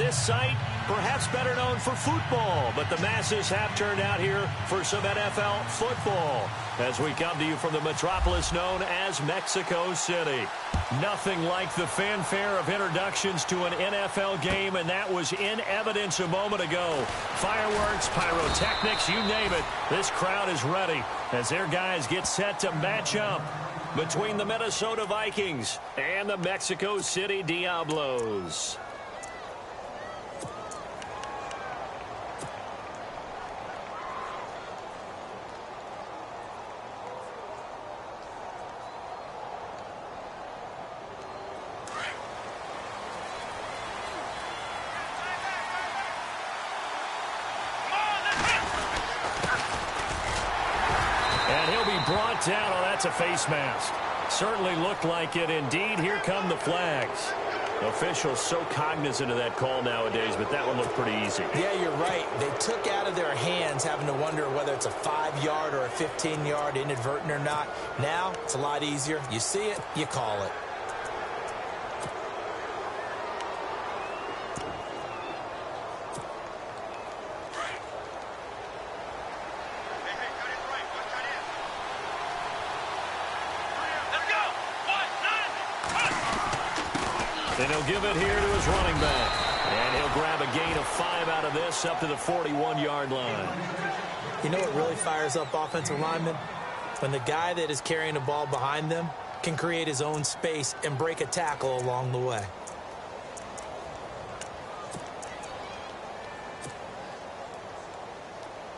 this site, perhaps better known for football, but the masses have turned out here for some NFL football as we come to you from the metropolis known as Mexico City. Nothing like the fanfare of introductions to an NFL game, and that was in evidence a moment ago. Fireworks, pyrotechnics, you name it. This crowd is ready as their guys get set to match up between the Minnesota Vikings and the Mexico City Diablos. Brought down. Oh, that's a face mask. Certainly looked like it. Indeed, here come the flags. Officials so cognizant of that call nowadays, but that one looked pretty easy. Yeah, you're right. They took out of their hands having to wonder whether it's a 5-yard or a 15-yard inadvertent or not. Now, it's a lot easier. You see it, you call it. And he'll give it here to his running back. And he'll grab a gain of 5 out of this up to the 41-yard line. You know what really fires up offensive linemen? When the guy that is carrying the ball behind them can create his own space and break a tackle along the way.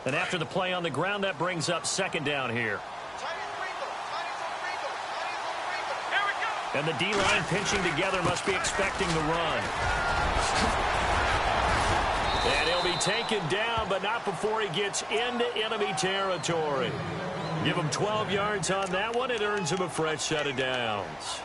And after the play on the ground, that brings up second down here. And the D-line pinching together must be expecting the run. And he'll be taken down, but not before he gets into enemy territory. Give him 12 yards on that one. It earns him a fresh set of downs.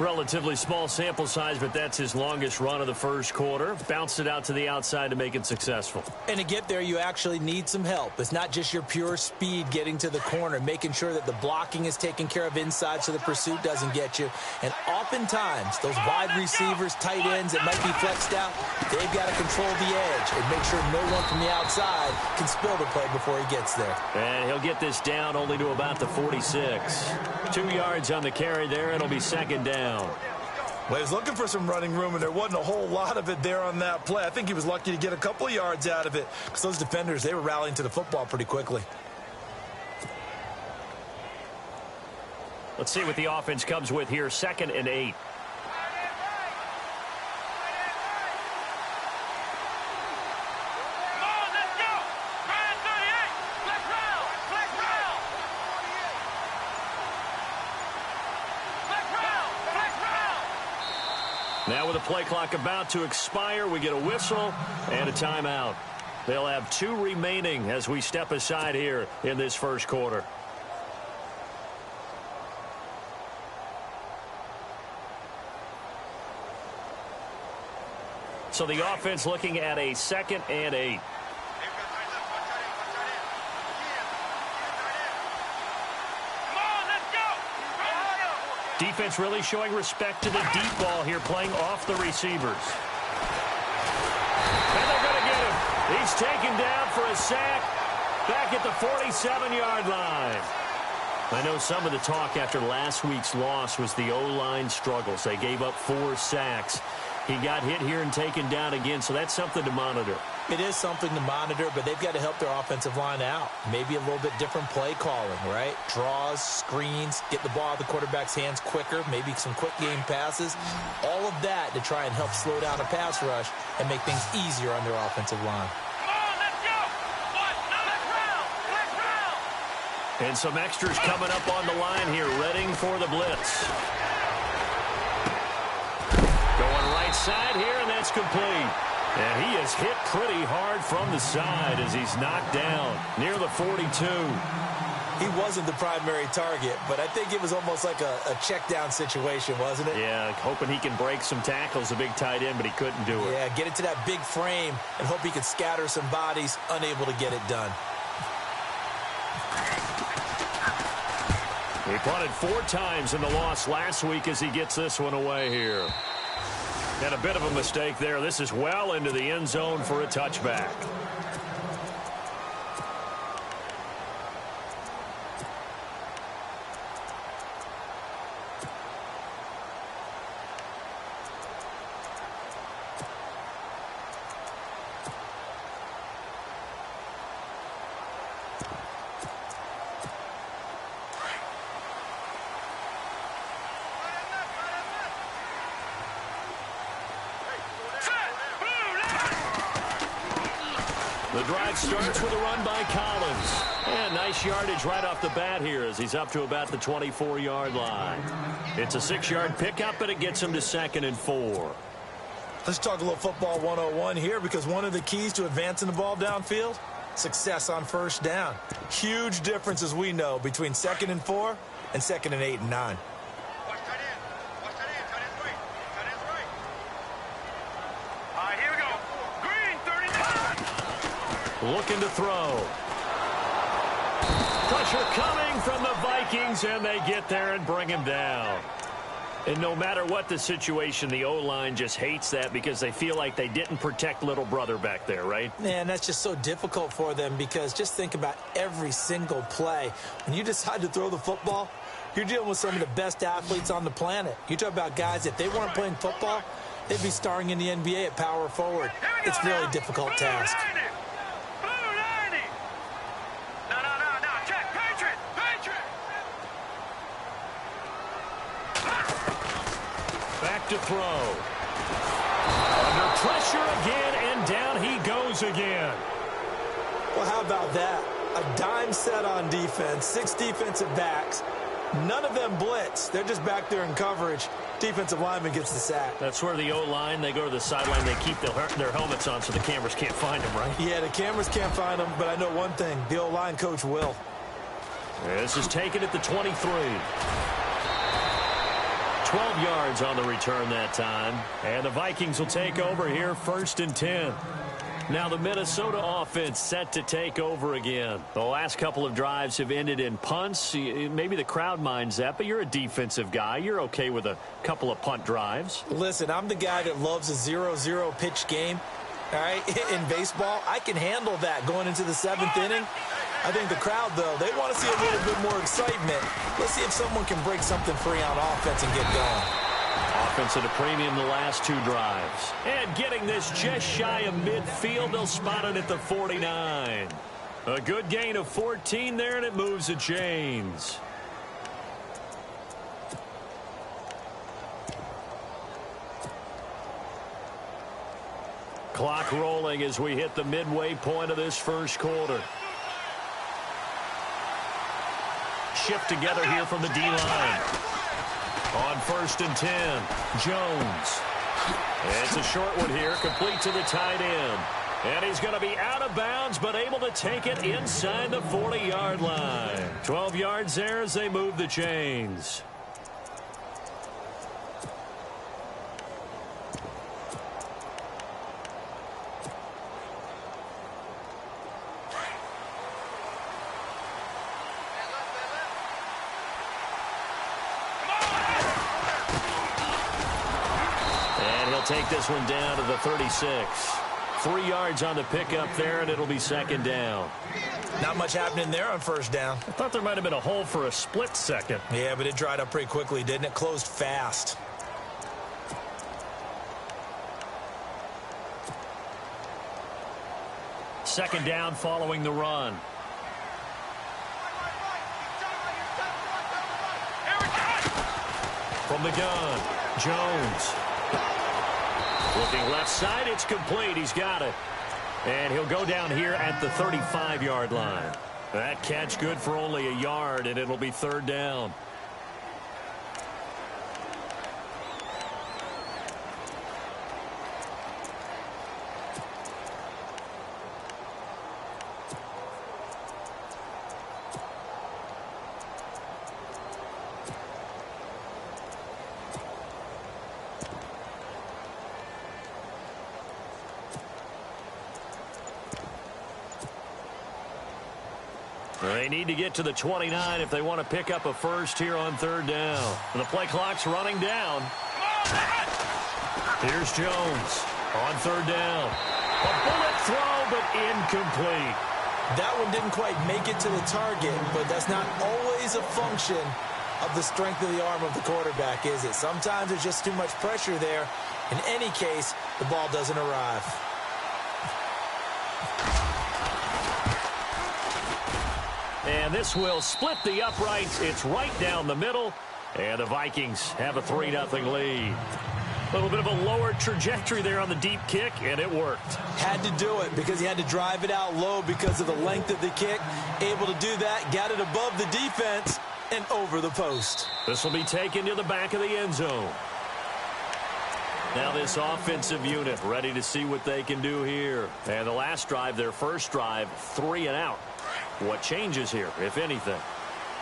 Relatively small sample size, but that's his longest run of the first quarter. Bounced it out to the outside to make it successful. And to get there, you actually need some help. It's not just your pure speed getting to the corner, making sure that the blocking is taken care of inside so the pursuit doesn't get you. And oftentimes, those wide receivers, tight ends that might be flexed out, they've got to control the edge and make sure no one from the outside can spill the play before he gets there. And he'll get this down only to about the 46. 2 yards on the carry there. It'll be second down. Well, he was looking for some running room, and there wasn't a whole lot of it there on that play. I think he was lucky to get a couple of yards out of it because those defenders, they were rallying to the football pretty quickly. Let's see what the offense comes with here. 2nd and 8. Now with the play clock about to expire, we get a whistle and a timeout. They'll have 2 remaining as we step aside here in this first quarter. So the offense looking at a 2nd and 8. Defense really showing respect to the deep ball here, playing off the receivers. And they're going to get him. He's taken down for a sack back at the 47-yard line. I know some of the talk after last week's loss was the O-line struggles. They gave up 4 sacks. He got hit here and taken down again, so that's something to monitor. It is something to monitor, but they've got to help their offensive line out. Maybe a little bit different play calling, right? Draws, screens, get the ball out of the quarterback's hands quicker, maybe some quick game passes. All of that to try and help slow down a pass rush and make things easier on their offensive line. And some extras coming up on the line here, readying for the blitz. Going right side here, and that's complete. And he is hit pretty hard from the side as he's knocked down near the 42. He wasn't the primary target, but I think it was almost like a check down situation, wasn't it? Yeah, hoping he can break some tackles, a big tight end, but he couldn't do it. Yeah, get it to that big frame and hope he can scatter some bodies, unable to get it done. He punted 4 times in the loss last week as he gets this one away here. And a bit of a mistake there. This is well into the end zone for a touchback. The drive starts with a run by Collins. And nice yardage right off the bat here as he's up to about the 24-yard line. It's a 6-yard pickup, but it gets him to 2nd and 4. Let's talk a little football 101 here, because one of the keys to advancing the ball downfield, success on first down. Huge difference, as we know, between 2nd and 4 and 2nd and 8 and 9. Looking to throw. Pressure coming from the Vikings, and they get there and bring him down. And no matter what the situation, the O-line just hates that because they feel like they didn't protect little brother back there, right? Man, that's just so difficult for them, because just think about every single play. When you decide to throw the football, you're dealing with some of the best athletes on the planet. You talk about guys, if they weren't playing football, they'd be starring in the NBA at power forward. It's a really difficult task. To throw. Under pressure again, and down he goes again. Well, how about that? A dime set on defense, 6 defensive backs. None of them blitz. They're just back there in coverage. Defensive lineman gets the sack. That's where the O-line, they go to the sideline, they keep their helmets on so the cameras can't find them, right? Yeah, the cameras can't find them, but I know one thing. The O-line coach will. This is taken at the 23. 12 yards on the return that time. And the Vikings will take over here 1st and 10. Now the Minnesota offense set to take over again. The last couple of drives have ended in punts. Maybe the crowd minds that, but you're a defensive guy. You're okay with a couple of punt drives. Listen, I'm the guy that loves a 0-0 pitch game. All right, in baseball, I can handle that going into the 7th inning. I think the crowd, though, they want to see a little bit more excitement. Let's see if someone can break something free on offense and get going. Offense at a premium the last 2 drives. And getting this just shy of midfield, they'll spot it at the 49. A good gain of 14 there, and it moves the chains. Clock rolling as we hit the midway point of this first quarter. Shift together here from the D-line. On 1st and 10, Jones. It's a short one here, complete to the tight end. And he's going to be out of bounds, but able to take it inside the 40-yard line. 12 yards there as they move the chains. Take this one down to the 36. 3 yards on the pickup there, and it'll be 2nd down. Not much happening there on 1st down. I thought there might have been a hole for a split second. Yeah, but it dried up pretty quickly, didn't it? Closed fast. Second down following the run. From the gun, Jones. Looking left side, it's complete. He's got it. And he'll go down here at the 35-yard line. That catch good for only a yard, and it'll be 3rd down. They need to get to the 29 if they want to pick up a first here on 3rd down. And the play clock's running down. Here's Jones on third down. A bullet throw, but incomplete. That one didn't quite make it to the target, but that's not always a function of the strength of the arm of the quarterback, is it? Sometimes there's just too much pressure there. In any case, the ball doesn't arrive. And this will split the uprights. It's right down the middle, and the Vikings have a 3-0 lead. A little bit of a lower trajectory there on the deep kick, and it worked. Had to do it because he had to drive it out low because of the length of the kick. Able to do that, got it above the defense and over the post. This will be taken to the back of the end zone. Now this offensive unit ready to see what they can do here. And the last drive, their first drive, 3 and out. What changes here, if anything?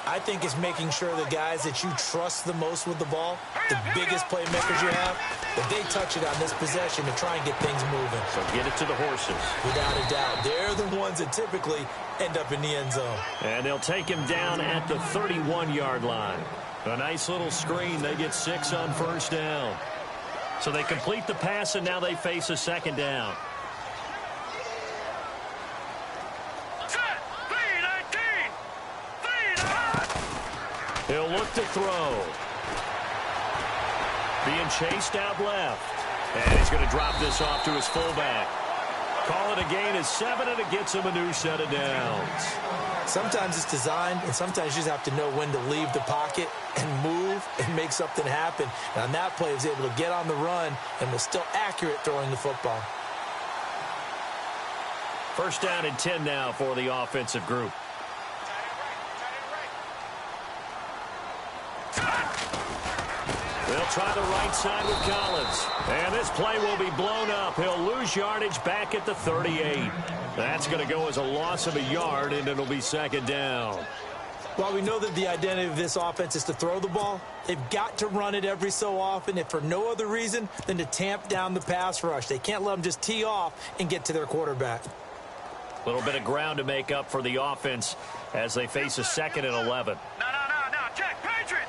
I think it's making sure the guys that you trust the most with the ball, the biggest playmakers you have, that they touch it on this possession to try and get things moving. So get it to the horses. Without a doubt. They're the ones that typically end up in the end zone. And they'll take him down at the 31-yard line. A nice little screen. They get 6 on first down. So they complete the pass, and now they face a second down. He'll look to throw. Being chased out left. And he's going to drop this off to his fullback. Call it a gain of 7, and it gets him a new set of downs. Sometimes it's designed, and sometimes you just have to know when to leave the pocket and move and make something happen. And on that play, he was able to get on the run and was still accurate throwing the football. First down and 10 now for the offensive group. They'll try the right side with Collins. And this play will be blown up. He'll lose yardage back at the 38. That's going to go as a loss of a yard, and it'll be second down. While we know that the identity of this offense is to throw the ball, they've got to run it every so often, if for no other reason than to tamp down the pass rush. They can't let them just tee off and get to their quarterback. A little bit of ground to make up for the offense as they face a second and 11. No, check, Patriot.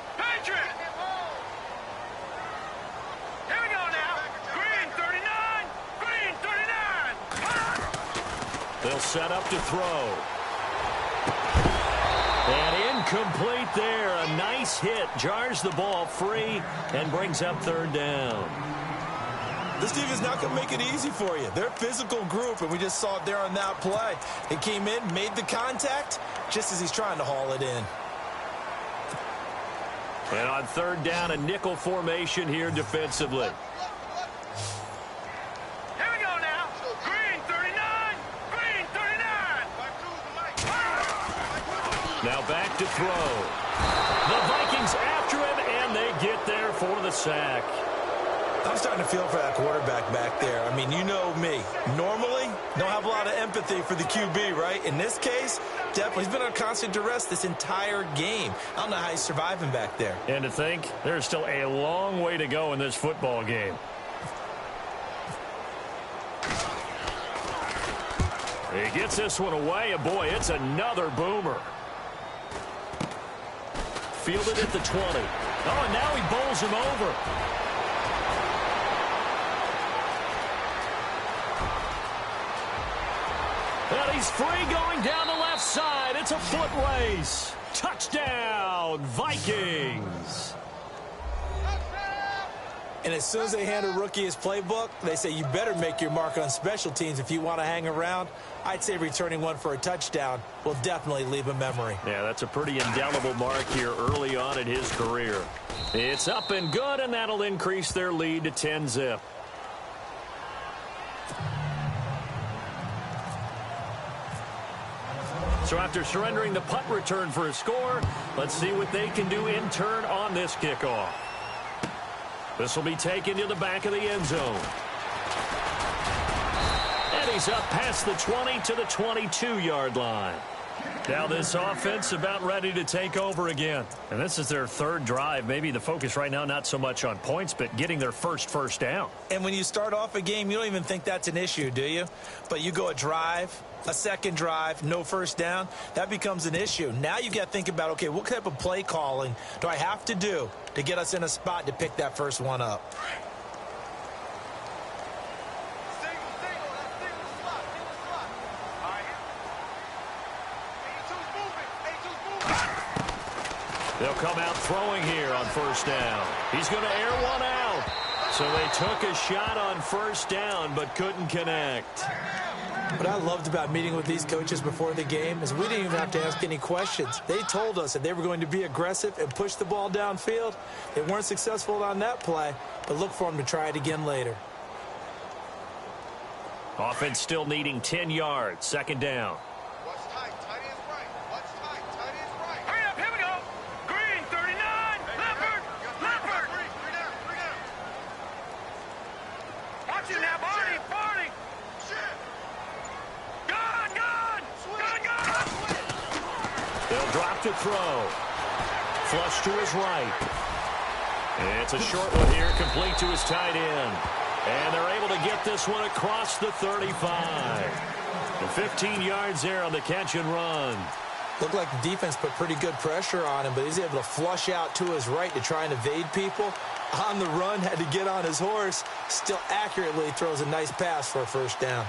Here we go now. Green 39. They'll set up to throw. And incomplete there. A nice hit. Jars the ball free and brings up third down. This team is not going to make it easy for you. They're a physical group, and we just saw it there on that play. He came in, made the contact, just as he's trying to haul it in. And on third down, a nickel formation here defensively. Here we go now. Green 39. Now back to throw. The Vikings after him, and they get there for the sack. I'm starting to feel for that quarterback back there. I mean, you know me. Normally, don't have a lot of empathy for the QB, right? In this case, definitely. He's been on constant duress this entire game. I don't know how he's surviving back there. And to think, there's still a long way to go in this football game. He gets this one away, and boy, it's another boomer. Fielded at the 20. Oh, and now he bowls him over. And he's free going down the left side. It's a foot race. Touchdown, Vikings. And as soon as they hand a rookie his playbook, they say you better make your mark on special teams if you want to hang around. I'd say returning one for a touchdown will definitely leave a memory. Yeah, that's a pretty indelible mark here early on in his career. It's up and good, and that'll increase their lead to 10-zip. So after surrendering the punt return for a score, let's see what they can do in turn on this kickoff. This will be taken to the back of the end zone. And he's up past the 20 to the 22-yard line. Now this offense about ready to take over again. And this is their third drive. Maybe the focus right now not so much on points, but getting their first down. And when you start off a game, you don't even think that's an issue, do you? But you go a drive, a second drive, no first down, that becomes an issue. Now you got to think about, okay, what type of play calling do I have to do to get us in a spot to pick that first one up? They'll come out throwing here on first down. He's going to air one out. So they took a shot on first down but couldn't connect. What I loved about meeting with these coaches before the game is we didn't even have to ask any questions. They told us that they were going to be aggressive and push the ball downfield. They weren't successful on that play, but look for them to try it again later. Offense still needing 10 yards. Second down. What's tight? Tight ends right. What's tight? Tight ends right. Hurry up, here we go. Green, 39. Leopard. Leopard. Three down. Watch it now, Barney. Barney. Shit. Gun. They'll drop to throw. Flush to his right. It's a short one here, complete to his tight end. And they're able to get this one across the 35. The 15 yards there on the catch and run. Looked like the defense put pretty good pressure on him, but he's able to flush out to his right to try and evade people. On the run, had to get on his horse. Still accurately throws a nice pass for a first down.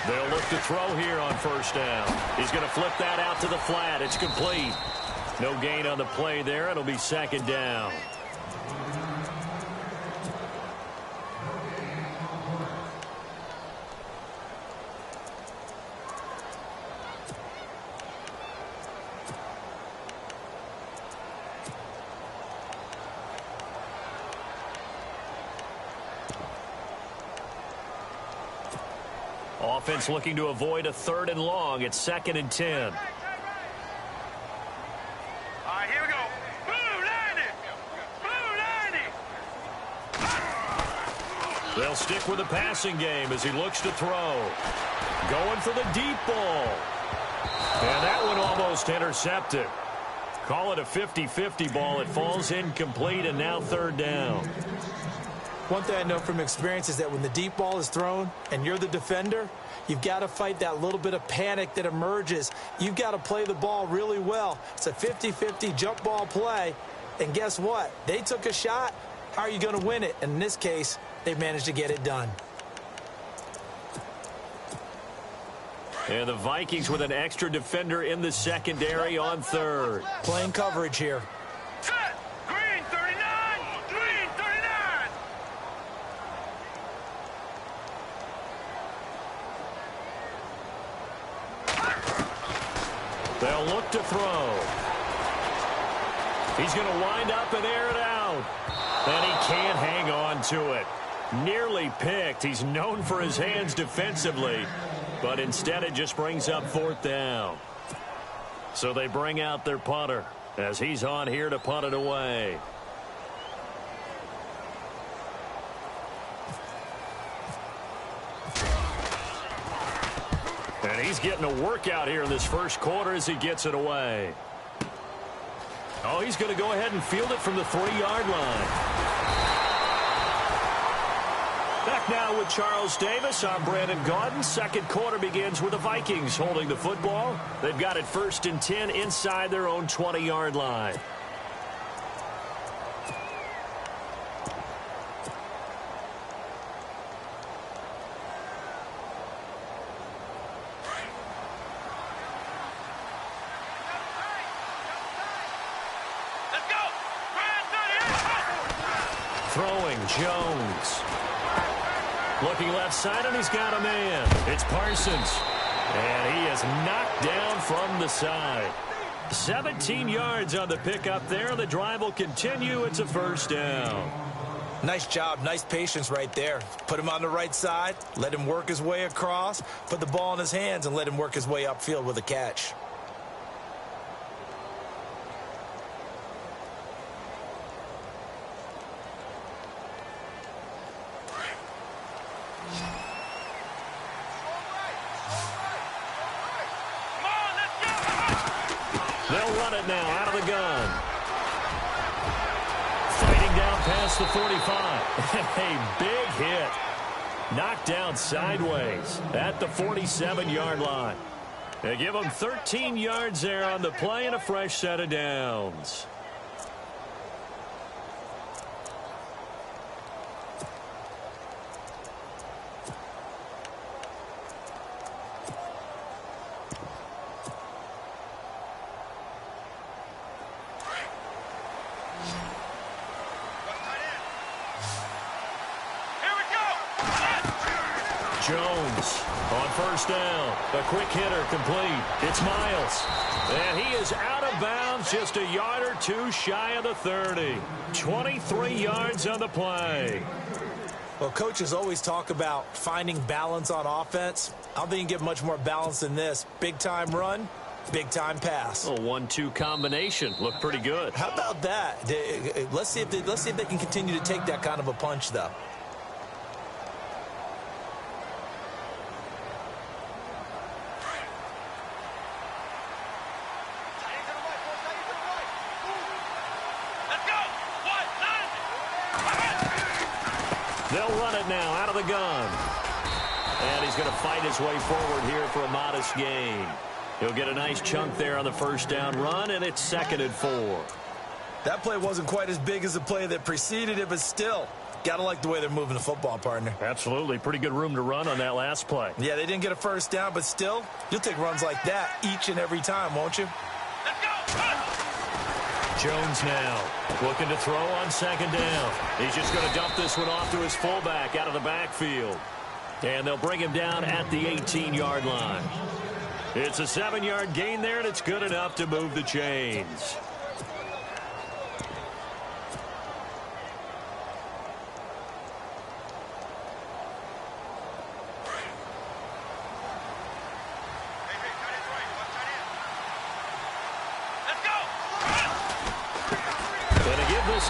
They'll look to throw here on first down. He's going to flip that out to the flat. It's complete. No gain on the play there. It'll be second down. Offense looking to avoid a 3rd and long. It's 2nd and 10. All right, here we go. Blue 90. They'll stick with the passing game as he looks to throw. Going for the deep ball. And that one almost intercepted. Call it a 50-50 ball. It falls incomplete, and now 3rd down. One thing I know from experience is that when the deep ball is thrown and you're the defender, you've got to fight that little bit of panic that emerges. You've got to play the ball really well. It's a 50-50 jump ball play. And guess what? They took a shot. How are you going to win it? And in this case, they managed to get it done. And the Vikings with an extra defender in the secondary on 3rd. Playing coverage here. Set. Green 39. Green 39. They'll look to throw. He's going to wind up and air it out. And he can't hang on to it. Nearly picked. He's known for his hands defensively. But instead it just brings up 4th down. So they bring out their punter as he's on here to punt it away. And he's getting a workout here in this first quarter as he gets it away. Oh, he's going to go ahead and field it from the 3-yard line. Back now with Charles Davis. I'm Brandon Gaudin. Second quarter begins with the Vikings holding the football. They've got it 1st and 10 inside their own 20-yard line. Let's go. Throwing Jones. Looking left side, and he's got a man. It's Parsons. And he is knocked down from the side. 17 yards on the pickup there. The drive will continue. It's a first down. Nice job, nice patience right there. Put him on the right side, let him work his way across, put the ball in his hands, and let him work his way upfield with a catch. They'll run it now out of the gun. Fighting down past the 45. A big hit. Knocked down sideways at the 47-yard line. They give him 13 yards there on the play and a fresh set of downs. Jones on first down. A quick hitter complete. It's Miles. And he is out of bounds just a yard or two shy of the 30. 23 yards on the play. Well, coaches always talk about finding balance on offense. I don't think you can get much more balance than this. Big-time run, big-time pass. A 1-2 combination. Looked pretty good. How about that? Let's see if they can continue to take that kind of a punch, though. They'll run it now out of the gun. And he's going to fight his way forward here for a modest gain. He'll get a nice chunk there on the first down run, and it's 2nd and 4. That play wasn't quite as big as the play that preceded it, but still, got to like the way they're moving the football, partner. Absolutely. Pretty good room to run on that last play. Yeah, they didn't get a first down, but still, you'll take runs like that each and every time, won't you? Let's go. Run. Jones now looking to throw on 2nd down. He's just going to dump this one off to his fullback out of the backfield. And they'll bring him down at the 18-yard line. It's a 7-yard gain there, and it's good enough to move the chains.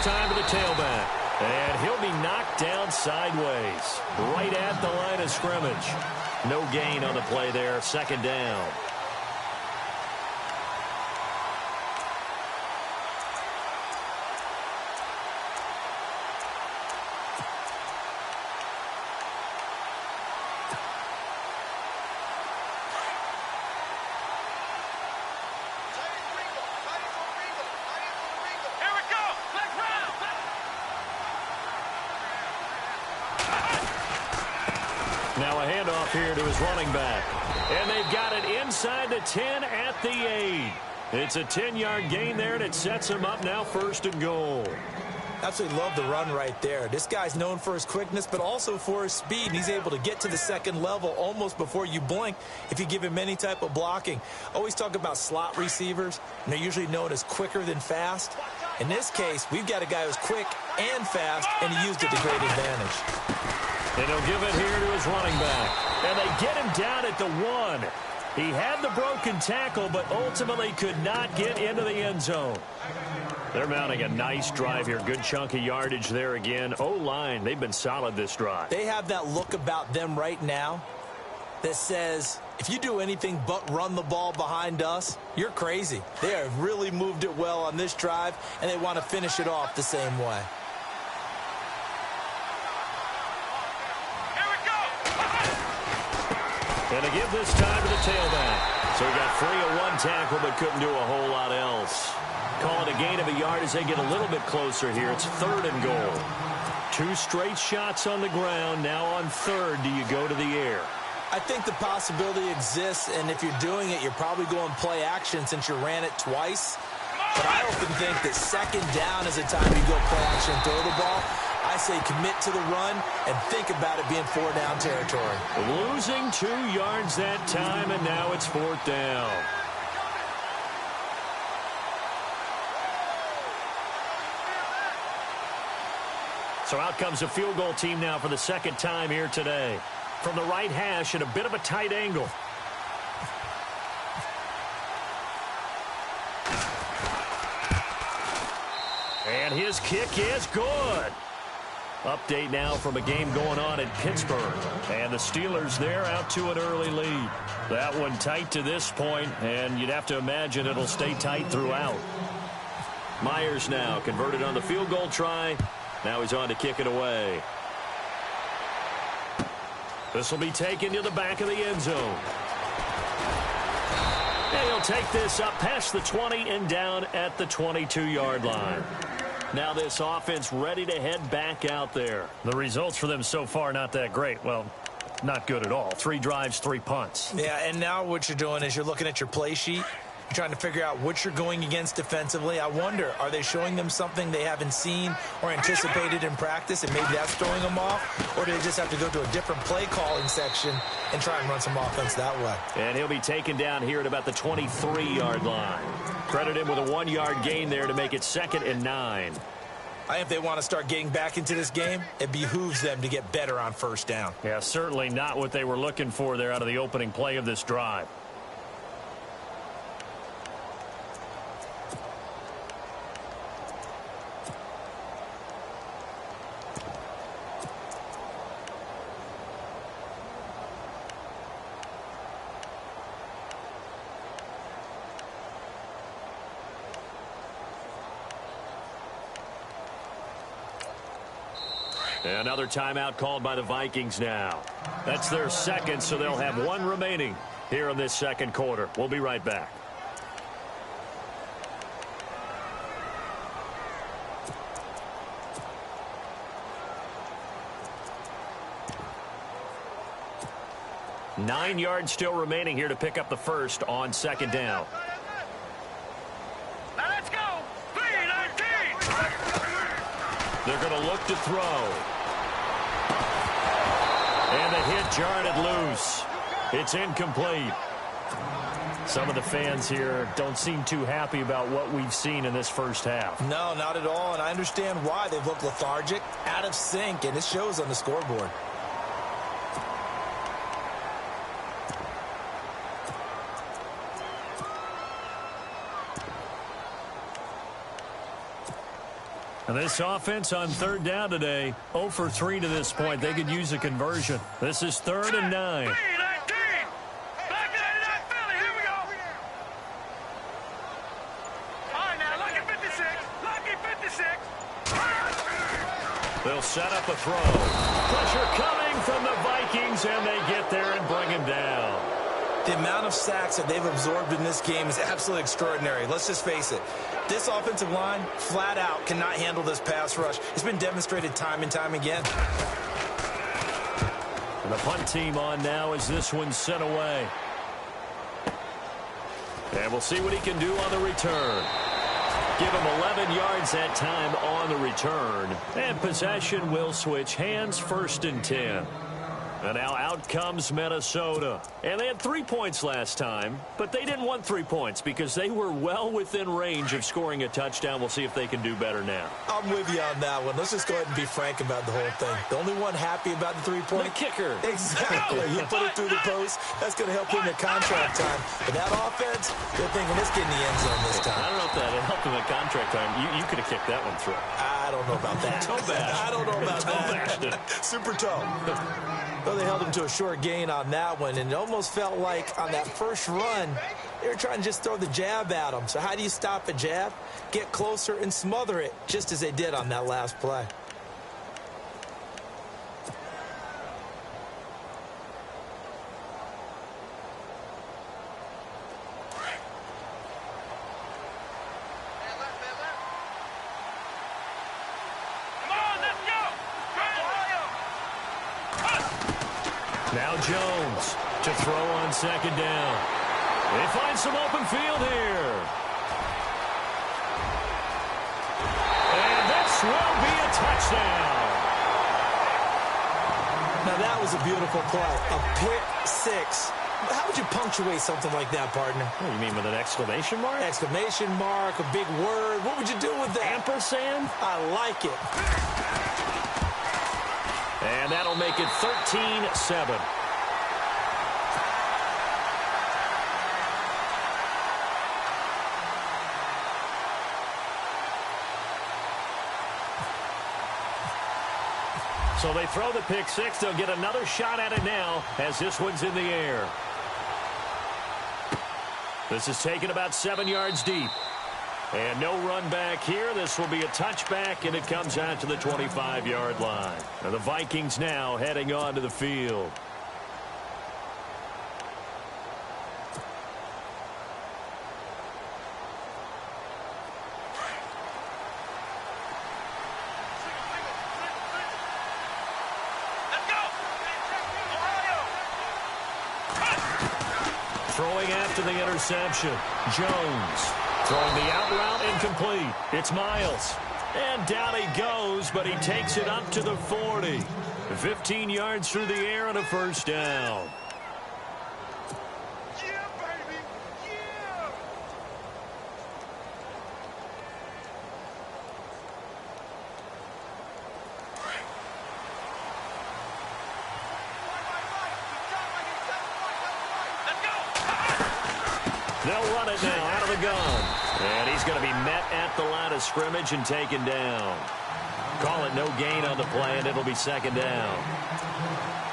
Time to the tailback, and he'll be knocked down sideways right at the line of scrimmage. No gain on the play there. 2nd down. Now a handoff here to his running back. And they've got it inside the 10 at the 8. It's a 10-yard gain there, and it sets him up now 1st and goal. Absolutely love the run right there. This guy's known for his quickness, but also for his speed. He's able to get to the 2nd level almost before you blink if you give him any type of blocking. Always talk about slot receivers, and they're usually known as quicker than fast. In this case, we've got a guy who's quick and fast, and he used it to great advantage. And he'll give it here to his running back. And they get him down at the 1. He had the broken tackle, but ultimately could not get into the end zone. They're mounting a nice drive here. Good chunk of yardage there again. O-line, they've been solid this drive. They have that look about them right now that says, if you do anything but run the ball behind us, you're crazy. They have really moved it well on this drive, and they want to finish it off the same way. And they give this time to the tailback. So he got free of one tackle but couldn't do a whole lot else. Call it a gain of a yard as they get a little bit closer here. It's 3rd and goal. 2 straight shots on the ground. Now on 3rd, do you go to the air? I think the possibility exists, and if you're doing it, you're probably going play action since you ran it twice. But I often think that 2nd down is a time you go play action and throw the ball. I say commit to the run and think about it being 4-down territory. Losing 2 yards that time, and now it's 4th down. So out comes a field goal team now for the 2nd time here today. From the right hash at a bit of a tight angle. And his kick is good. Update now from a game going on in Pittsburgh. And the Steelers there out to an early lead. That one tight to this point, and you'd have to imagine it'll stay tight throughout. Myers now converted on the field goal try. Now he's on to kick it away. This will be taken to the back of the end zone. And he'll take this up past the 20 and down at the 22-yard line. Now this offense ready to head back out there. The results for them so far not that great. Well, not good at all. 3 drives, 3 punts. Yeah, and now what you're doing is you're looking at your play sheet, You're trying to figure out what you're going against defensively. I wonder, are they showing them something they haven't seen or anticipated in practice, and maybe that's throwing them off? Or do they just have to go to a different play calling section and try and run some offense that way? And he'll be taken down here at about the 23-yard line. Credit him with a 1-yard gain there to make it 2nd and 9. I think if they want to start getting back into this game, it behooves them to get better on first down. Yeah, certainly not what they were looking for there out of the opening play of this drive. Another timeout called by the Vikings now. That's their second, so they'll have 1 remaining here in this second quarter. We'll be right back. Nine yards still remaining here to pick up the first on 2nd down. Now let's go. 3-19. They're going to look to throw. And the hit jarred it loose. It's incomplete. Some of the fans here don't seem too happy about what we've seen in this first half. No, not at all, and I understand why. They've looked lethargic, out of sync, and it shows on the scoreboard. And this offense on 3rd down today, 0 for 3 to this point. They could use a conversion. This is 3rd and 9. 3-19. Back to 89 Philly. Here we go. All right, now, lucky 56. Lucky 56. They'll set up a throw. Pressure coming from the Vikings, and they get there and bring him down. The amount of sacks that they've absorbed in this game is absolutely extraordinary. Let's just face it. This offensive line, flat out, cannot handle this pass rush. It's been demonstrated time and time again. And the punt team on now as this one's sent away. And we'll see what he can do on the return. Give him 11 yards that time on the return. And possession will switch hands, 1st and 10. And now out comes Minnesota. And they had 3 points last time, but they didn't want 3 points because they were well within range of scoring a touchdown. We'll see if they can do better now. I'm with you on that one. Let's just go ahead and be frank about the whole thing. The only one happy about the 3-point. The kicker. Exactly. You put it through the post. That's going to help him at contract time. But that offense, they're thinking it's getting the end zone this time. I don't know if that helped him at contract time. You could have kicked that one through. I don't know about that. Toe bash. I don't know about bashed it. that. Super toe. Well, they held him to a short gain on that one, and it almost felt like on that first run, they were trying to just throw the jab at him. So how do you stop a jab? Get closer and smother it, just as they did on that last play. Now Jones to throw on 2nd down. They find some open field here. And this will be a touchdown. Now that was a beautiful play. A pick 6. How would you punctuate something like that, partner? What do you mean, with an exclamation mark? Exclamation mark, a big word. What would you do with that? Ampersand? I like it. And that'll make it 13-7. So they throw the pick 6. They'll get another shot at it now as this one's in the air. This is taken about 7 yards deep. And no run back here. This will be a touchback, and it comes out to the 25-yard line. Now the Vikings now heading onto the field. Throwing after the interception. Jones throwing the out route incomplete. It's Miles. And down he goes, but he takes it up to the 40. 15 yards through the air and a first down. Yeah, baby! Yeah! Let's go! They'll run it now out of the gun. And he's going to be met at the line of scrimmage and taken down. Call it no gain on the play, and it'll be second down.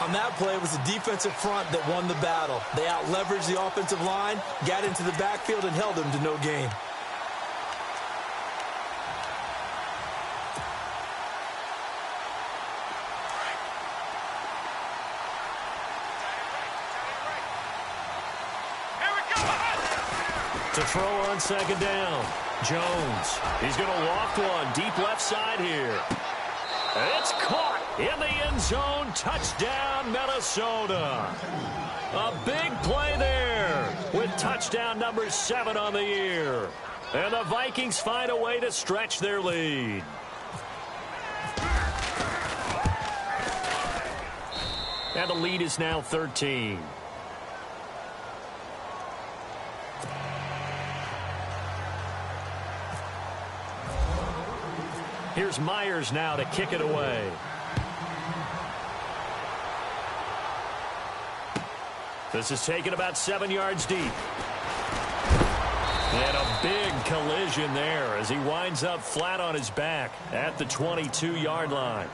On that play, it was the defensive front that won the battle. They out-leveraged the offensive line, got into the backfield, and held them to no gain. To throw on second down. Jones. He's going to loft one deep left side here. It's caught in the end zone. Touchdown, Minnesota. A big play there with touchdown number 7 on the year. And the Vikings find a way to stretch their lead. And the lead is now 13. Here's Myers now to kick it away. This is taken about 7 yards deep. And a big collision there as he winds up flat on his back at the 22-yard line.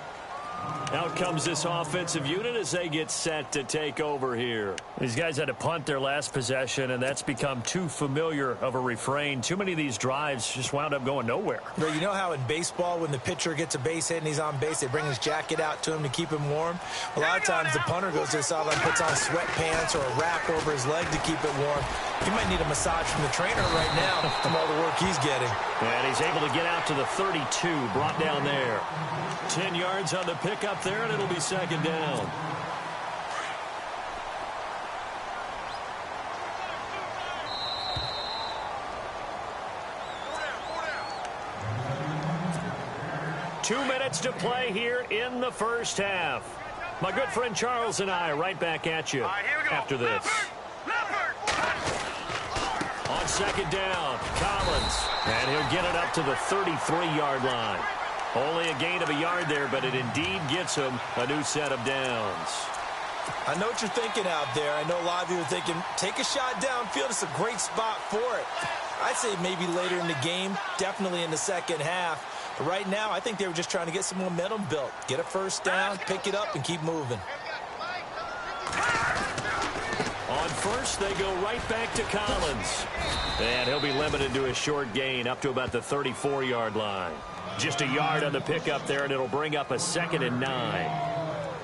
Out comes this offensive unit as they get set to take over here. These guys had to punt their last possession, and that's become too familiar of a refrain. Too many of these drives just wound up going nowhere. But you know how in baseball, when the pitcher gets a base hit and he's on base, they bring his jacket out to him to keep him warm? A lot of times the punter goes to the sideline, puts on sweatpants or a wrap over his leg to keep it warm. He might need a massage from the trainer right now from all the work he's getting. And he's able to get out to the 32, brought down there. 10 yards on the pickup there, and it'll be second down. Two minutes to play here in the first half. My good friend Charles and I right back at you after this. On second down, Collins. And he'll get it up to the 33-yard line. Only a gain of a yard there, but it indeed gets him a new set of downs. I know what you're thinking out there. I know a lot of you are thinking, take a shot downfield. It's a great spot for it. I'd say maybe later in the game, definitely in the second half. But right now, I think they were just trying to get some momentum built. Get a first down, pick it up, and keep moving. On first, they go right back to Collins. And he'll be limited to a short gain up to about the 34-yard line. Just a yard on the pickup there, and it'll bring up a 2nd and 9.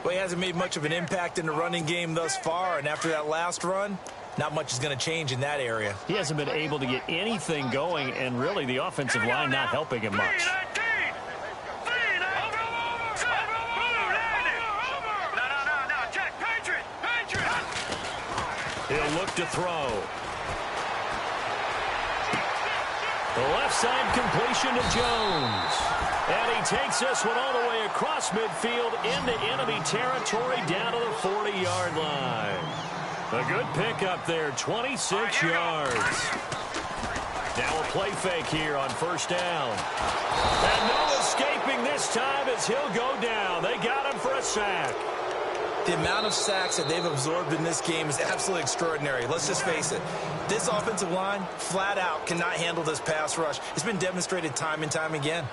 Well, he hasn't made much of an impact in the running game thus far, and after that last run, not much is going to change in that area. He hasn't been able to get anything going, and really the offensive line not helping him much. He'll look to throw. The left side completion to Jones. And he takes this one all the way across midfield into enemy territory down to the 40-yard line. A good pickup there, 26 yards. Now a play fake here on first down. And no escaping this time as he'll go down. They got him for a sack. The amount of sacks that they've absorbed in this game is absolutely extraordinary. Let's just face it. This offensive line, flat out, cannot handle this pass rush. It's been demonstrated time and time again.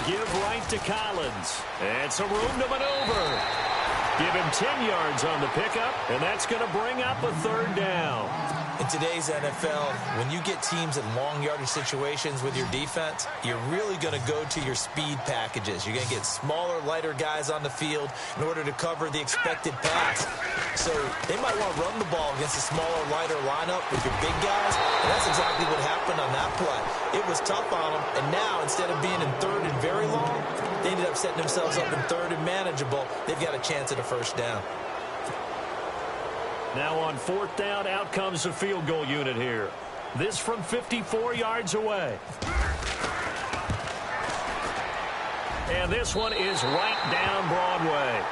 Give right to Collins. And some room to maneuver. Give him 10 yards on the pickup, and that's going to bring up a 3rd down. And In today's NFL, when you get teams in long yardage situations with your defense, you're really going to go to your speed packages. You're going to get smaller, lighter guys on the field in order to cover the expected pass. So they might want to run the ball against a smaller, lighter lineup with your big guys, and that's exactly what happened on that play. It was tough on them, and now instead of being in third and very long, they ended up setting themselves up in third and manageable. They've got a chance at a first down. Now on fourth down, out comes the field goal unit here. This from 54 yards away. And this one is right down Broadway.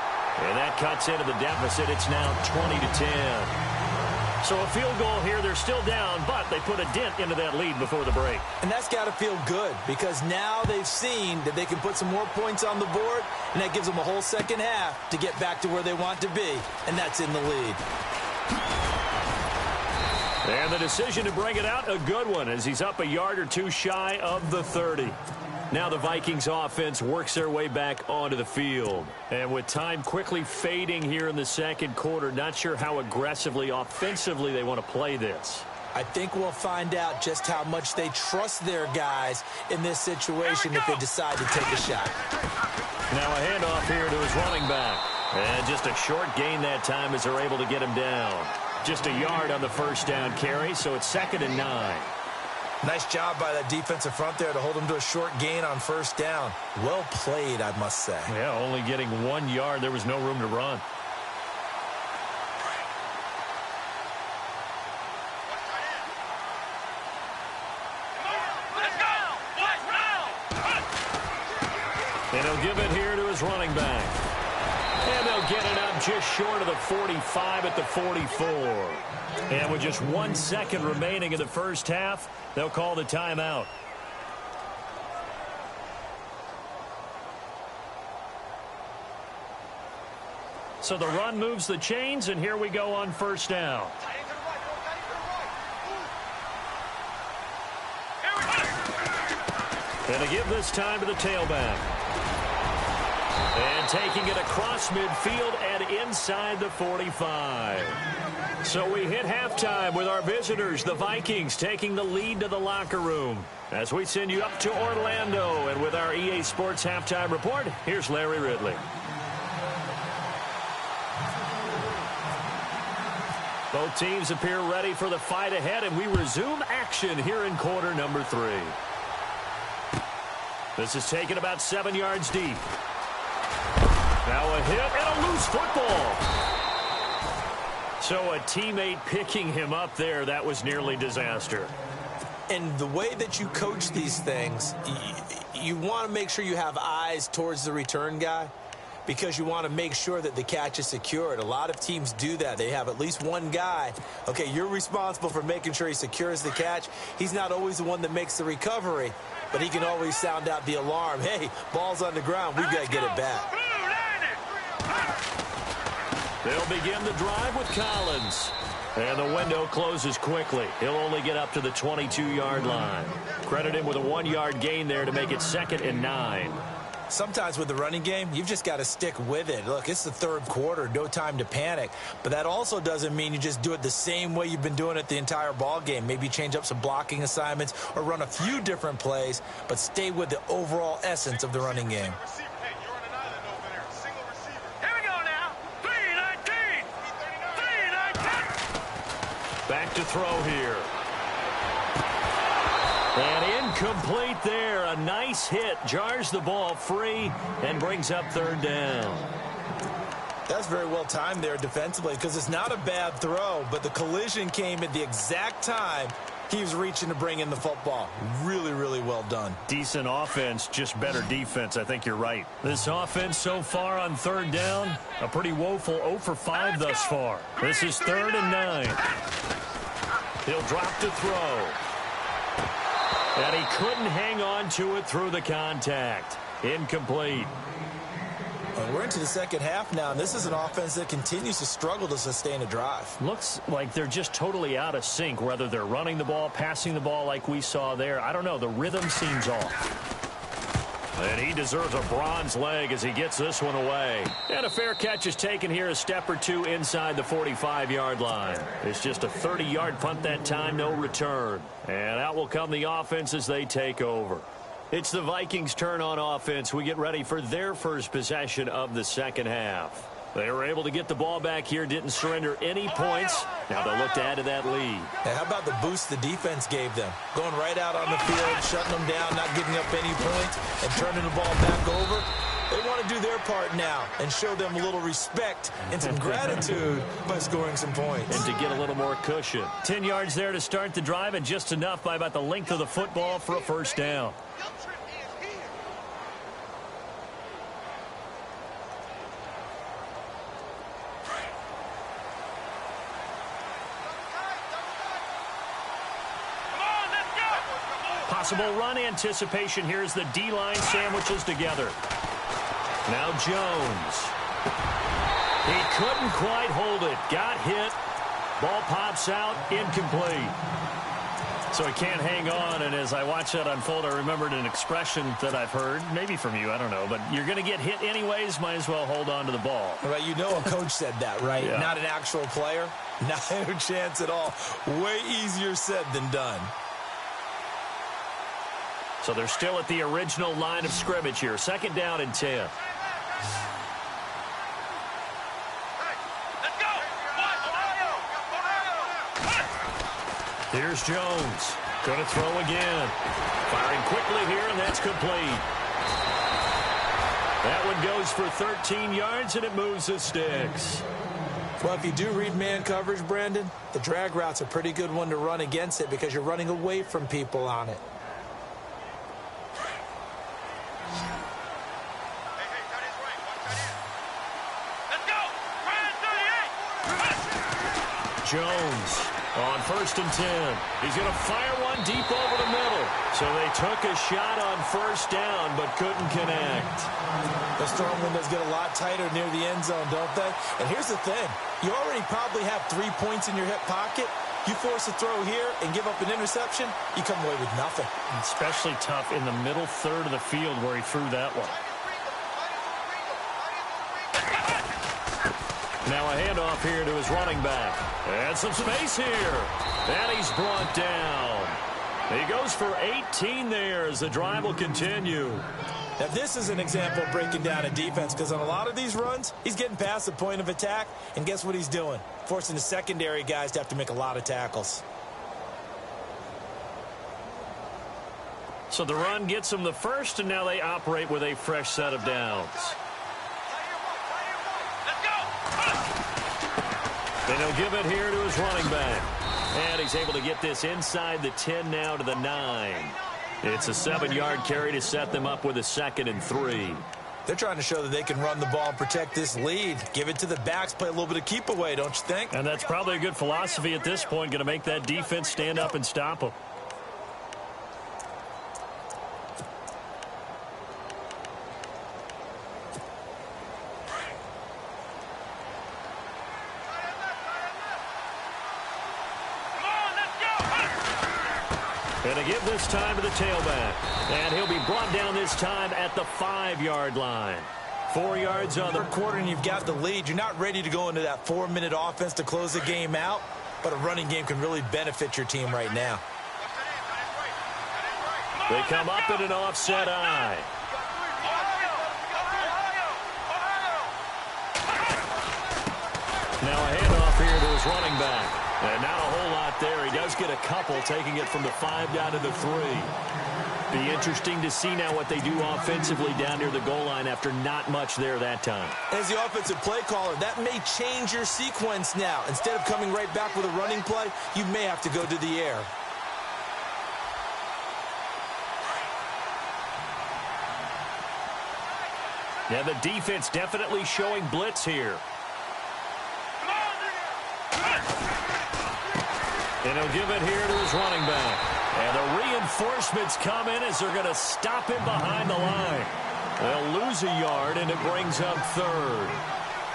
And that cuts into the deficit. It's now 20-10. So a field goal here. They're still down, but they put a dent into that lead before the break. And that's got to feel good because now they've seen that they can put some more points on the board, and that gives them a whole second half to get back to where they want to be, and that's in the lead. And the decision to bring it out, a good one, as he's up a yard or two shy of the 30. Now the Vikings offense works their way back onto the field. And with time quickly fading here in the second quarter, not sure how aggressively, offensively they want to play this. I think we'll find out just how much they trust their guys in this situation if they decide to take a shot. Now a handoff here to his running back. And just a short gain that time as they're able to get him down. Just a yard on the first down carry, so it's 2nd and 9. Nice job by that defensive front there to hold him to a short gain on first down. Well played, I must say. Yeah, only getting 1 yard. There was no room to run. And he'll give it here to his running back. And they'll get it up just short of the 45 at the 44. And with just 1 second remaining in the first half, they'll call the timeout. So the run moves the chains, and here we go on first down. And to give this time to the tailback. And taking it across midfield and inside the 45. So we hit halftime with our visitors, the Vikings, taking the lead to the locker room. As we send you up to Orlando, and with our EA Sports Halftime Report, here's Larry Ridley. Both teams appear ready for the fight ahead, and we resume action here in quarter number 3. This is taken about 7 yards deep. Now a hit and a loose football. So a teammate picking him up there, that was nearly disaster. And the way that you coach these things, you want to make sure you have eyes towards the return guy because you want to make sure that the catch is secured. A lot of teams do that. They have at least one guy. Okay, you're responsible for making sure he secures the catch. He's not always the one that makes the recovery, but he can always sound out the alarm. Hey, ball's on the ground. We've got to get it back. They'll begin the drive with Collins. And the window closes quickly. He'll only get up to the 22-yard line. Credit him with a 1-yard gain there to make it 2nd and 9. Sometimes with the running game, you've just got to stick with it. Look, it's the third quarter, no time to panic. But that also doesn't mean you just do it the same way you've been doing it the entire ball game. Maybe change up some blocking assignments or run a few different plays, but stay with the overall essence of the running game. Back to throw here. And incomplete there. A nice hit. Jars the ball free and brings up 3rd down. That's very well timed there defensively because it's not a bad throw, but the collision came at the exact time he was reaching to bring in the football. Really, really well done. Decent offense, just better defense. I think you're right. This offense so far on 3rd down, a pretty woeful 0 for 5 thus far. This is 3rd and 9. He'll drop to throw. And he couldn't hang on to it through the contact. Incomplete. Well, we're into the second half now, and this is an offense that continues to struggle to sustain a drive. Looks like they're just totally out of sync, whether they're running the ball, passing the ball like we saw there. I don't know. The rhythm seems off. And he deserves a bronze leg as he gets this one away. And a fair catch is taken here, a step or two inside the 45-yard line. It's just a 30-yard punt that time, no return. And out will come the offense as they take over. It's the Vikings' turn on offense. We get ready for their first possession of the second half. They were able to get the ball back here, didn't surrender any points. Now they'll look to add to that lead. And how about the boost the defense gave them? Going right out on the field, shutting them down, not giving up any points, and turning the ball back over. They want to do their part now and show them a little respect and some gratitude by scoring some points. And to get a little more cushion. 10 yards there to start the drive, and just enough by about the length of the football for a first down. Possible run anticipation here as the D-line sandwiches together. Now Jones. He couldn't quite hold it. Got hit. Ball pops out. Incomplete. So he can't hang on, and as I watch that unfold, I remembered an expression that I've heard, maybe from you, I don't know, but you're going to get hit anyways, might as well hold on to the ball. Right, you know a coach said that, right? Yeah. Not an actual player. Not a chance at all. Way easier said than done. So they're still at the original line of scrimmage here. Second down and 10. Here's Jones. Going to throw again. Firing quickly here, and that's complete. That one goes for 13 yards, and it moves the sticks. Well, if you do read man coverage, Brandon, the drag route's a pretty good one to run against it because you're running away from people on it. Jones on 1st and 10. He's going to fire one deep over the middle. So they took a shot on first down but couldn't connect. The storm windows get a lot tighter near the end zone, don't they? And here's the thing. You already probably have 3 points in your hip pocket. You force a throw here and give up an interception, you come away with nothing. Especially tough in the middle third of the field where he threw that one. Now a handoff here to his running back. And some space here. And he's brought down. He goes for 18 there as the drive will continue. Now this is an example of breaking down a defense because on a lot of these runs, he's getting past the point of attack. And guess what he's doing? Forcing the secondary guys to have to make a lot of tackles. So the run gets them the first, and now they operate with a fresh set of downs. And he'll give it here to his running back. And he's able to get this inside the 10 now to the 9. It's a 7-yard carry to set them up with a 2nd and 3. They're trying to show that they can run the ball and protect this lead. Give it to the backs, play a little bit of keep away, don't you think? And that's probably a good philosophy at this point, going to make that defense stand up and stop them. And to give this time to the tailback. And he'll be brought down this time at the 5-yard line. 4 yards on the quarter, and you've got the lead. You're not ready to go into that 4-minute offense to close the game out, but a running game can really benefit your team right now. They come up in an offset eye. Now a handoff here to his running back. And not a whole lot there. He does get a couple, taking it from the 5 down to the 3. Be interesting to see now what they do offensively down near the goal line after not much there that time. As the offensive play caller, that may change your sequence now. Instead of coming right back with a running play, you may have to go to the air. Yeah, the defense definitely showing blitz here. And he'll give it here to his running back. And the reinforcements come in as they're going to stop him behind the line. They'll lose a yard, and it brings up 3rd.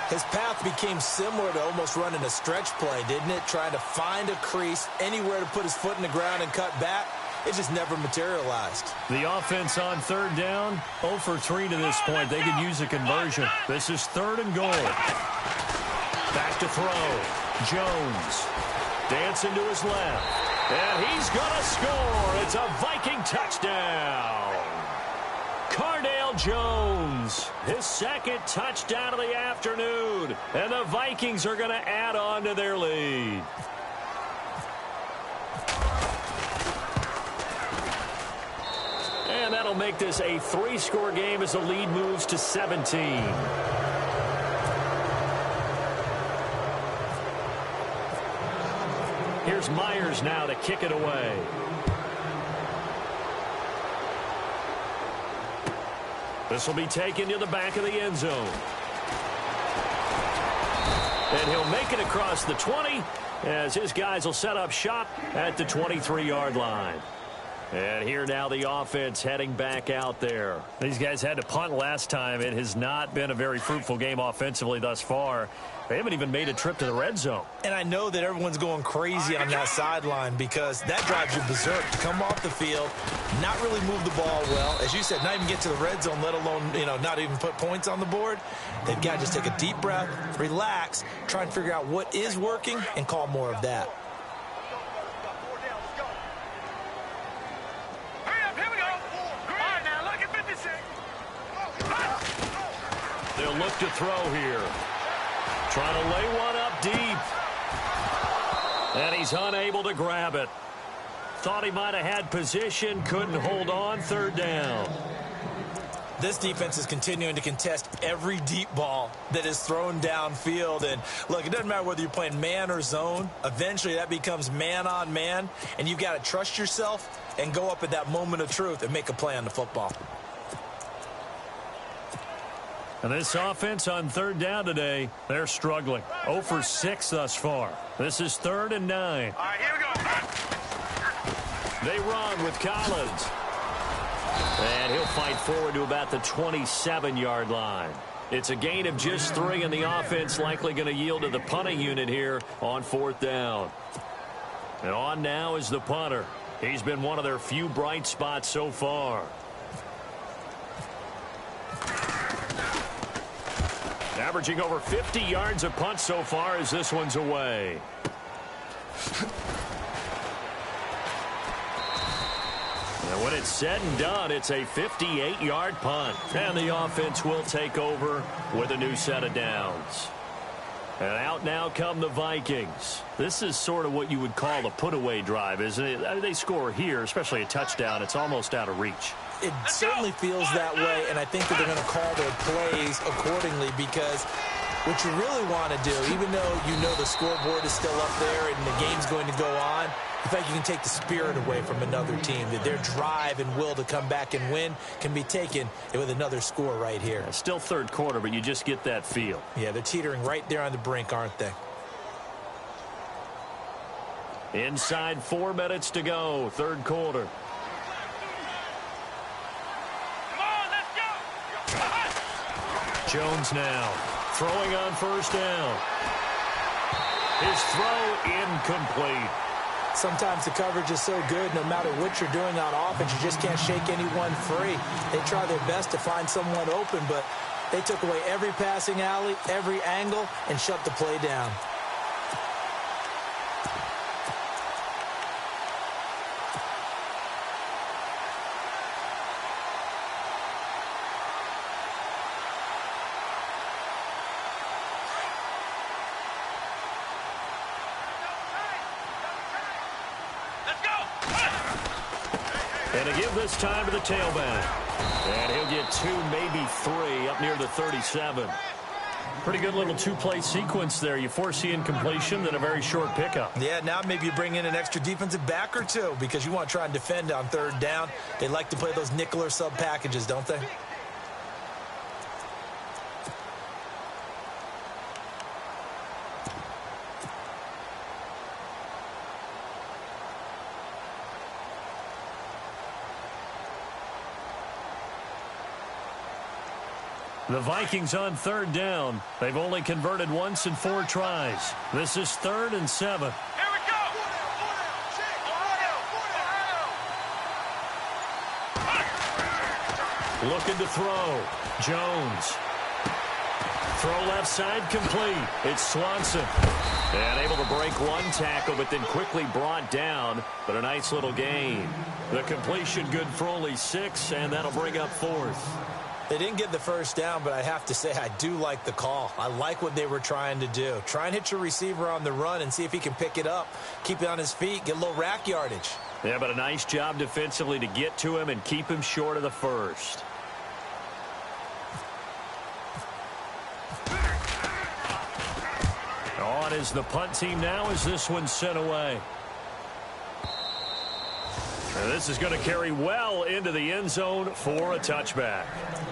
His path became similar to almost running a stretch play, didn't it? Trying to find a crease, anywhere to put his foot in the ground and cut back. it just never materialized. The offense on third down, 0 for 3 to this point. They could use a conversion. This is 3rd and goal. Back to throw. Jones dancing to his left. And he's going to score. It's a Viking touchdown. Cardale Jones, his 2nd touchdown of the afternoon. And the Vikings are going to add on to their lead. And that'll make this a 3-score game as the lead moves to 17. Here's Myers now to kick it away. This will be taken to the back of the end zone. And he'll make it across the 20 as his guys will set up shop at the 23-yard line. And here now the offense heading back out there. These guys had to punt last time. It has not been a very fruitful game offensively thus far. They haven't even made a trip to the red zone. And I know that everyone's going crazy on that sideline because that drives you berserk. Come off the field, not really move the ball well. As you said, not even get to the red zone, let alone, not even put points on the board. They've got to just take a deep breath, relax, try and figure out what is working and call more of that. They'll look to throw here. Trying to lay one up deep. And he's unable to grab it. Thought he might have had position, couldn't hold on, 3rd down. This defense is continuing to contest every deep ball that is thrown downfield. And, look, it doesn't matter whether you're playing man or zone. Eventually, that becomes man on man. And you've got to trust yourself and go up at that moment of truth and make a play on the football. And this offense on 3rd down today, they're struggling. 0 for 6 thus far. This is 3rd and 9. All right, here we go. They run with Collins. And he'll fight forward to about the 27-yard line. It's a gain of just 3, and the offense likely going to yield to the punting unit here on 4th down. And on now is the punter. He's been one of their few bright spots so far. Averaging over 50 yards a punt so far as this one's away. And when it's said and done, it's a 58-yard punt. And the offense will take over with a new set of downs. And out now come the Vikings. This is sort of what you would call a put-away drive, isn't it? I mean, they score here, especially a touchdown. It's almost out of reach. It certainly feels that way, and I think that they're going to call their plays accordingly because what you really want to do, even though you know the scoreboard is still up there and the game's going to go on, the fact you can take the spirit away from another team, that their drive and will to come back and win can be taken with another score right here. It's still 3rd quarter, but you just get that feel. Yeah, they're teetering right there on the brink, aren't they? Inside 4 minutes to go, 3rd quarter. Jones now throwing on 1st down. His throw incomplete. Sometimes the coverage is so good, no matter what you're doing on offense, you just can't shake anyone free. They try their best to find someone open, but they took away every passing alley, every angle, and shut the play down. And to give this time to the tailback. And he'll get 2, maybe 3 up near the 37. Pretty good little 2-play sequence there. You force the incompletion, then a very short pickup. Yeah, now maybe you bring in an extra defensive back or 2 because you want to try and defend on 3rd down. They like to play those nickel or sub packages, don't they? The Vikings on 3rd down. They've only converted once in 4 tries. This is 3rd and 7. Here we go. Looking to throw. Jones. Throw left side complete. It's Swanson. And able to break one tackle, but then quickly brought down. But a nice little gain. The completion good for only 6, and that'll bring up 4th. They didn't get the first down, but I have to say I do like the call. I like what they were trying to do. Try and hit your receiver on the run and see if he can pick it up, keep it on his feet, get a little rack yardage. Yeah, but a nice job defensively to get to him and keep him short of the first. On is the punt team now as this one's sent away. And this is going to carry well into the end zone for a touchback.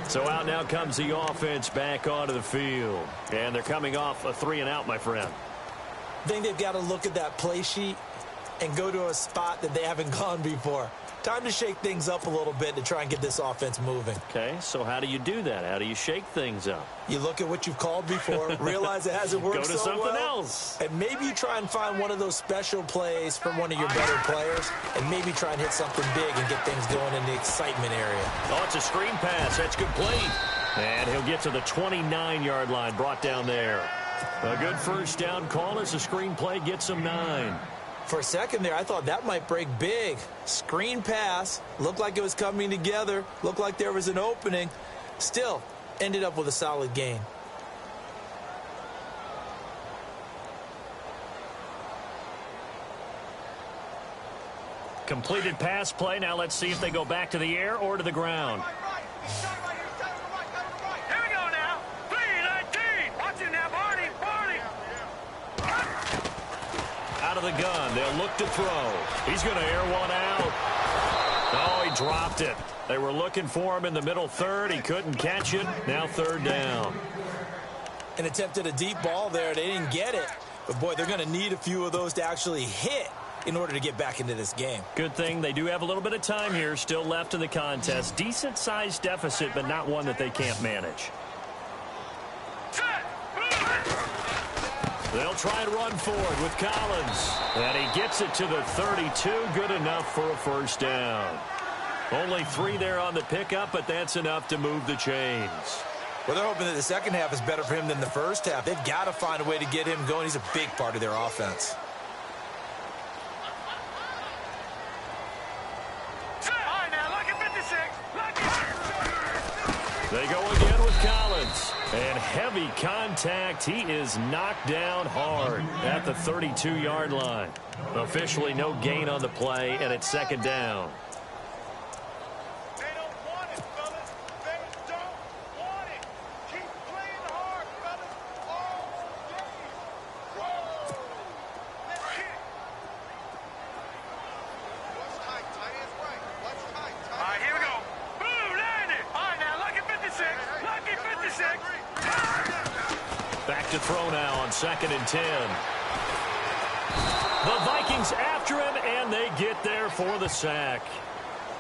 So out now comes the offense back onto the field. And they're coming off a 3-and-out, my friend. I think they've got to look at that play sheet and go to a spot that they haven't gone before. Time to shake things up a little bit to try and get this offense moving. Okay, so how do you do that? How do you shake things up? You look at what you've called before, realize it hasn't worked so well. Go to something else. And maybe you try and find one of those special plays from one of your better players, and maybe try and hit something big and get things going in the excitement area. Oh, it's a screen pass. That's complete. And he'll get to the 29-yard line, brought down there. A good first down call as the screen play gets him 9. For a second there, I thought that might break big. Screen pass. Looked like it was coming together. Looked like there was an opening. Still, ended up with a solid gain. Completed pass play. Now let's see if they go back to the air or to the ground. Here we go now. 3-19. Watch it now, Barney. Out of the gun. They'll look to throw. He's going to air one out. Oh, he dropped it. They were looking for him in the middle third. He couldn't catch it. Now 3rd down. And attempted a deep ball there. They didn't get it. But, boy, they're going to need a few of those to actually hit in order to get back into this game. Good thing they do have a little bit of time here still left in the contest. Decent-sized deficit, but not one that they can't manage. They'll try and run forward with Collins. And he gets it to the 32. Good enough for a first down. Only 3 there on the pickup, but that's enough to move the chains. Well, they're hoping that the second half is better for him than the first half. They've got to find a way to get him going. He's a big part of their offense. They go again with Collins. And heavy contact. He is knocked down hard at the 32-yard line. Officially no gain on the play, and it's 2nd down. They don't want it, fellas. They don't want it. Keep playing hard, fellas. All day. Whoa. Let's hit it. What's tight? Tight ends right. What's tight? All right, here we go. Boom, landed. All right, now, lucky 56. Lucky 56. Back to throw now on 2nd and 10. The Vikings after him, and they get there for the sack.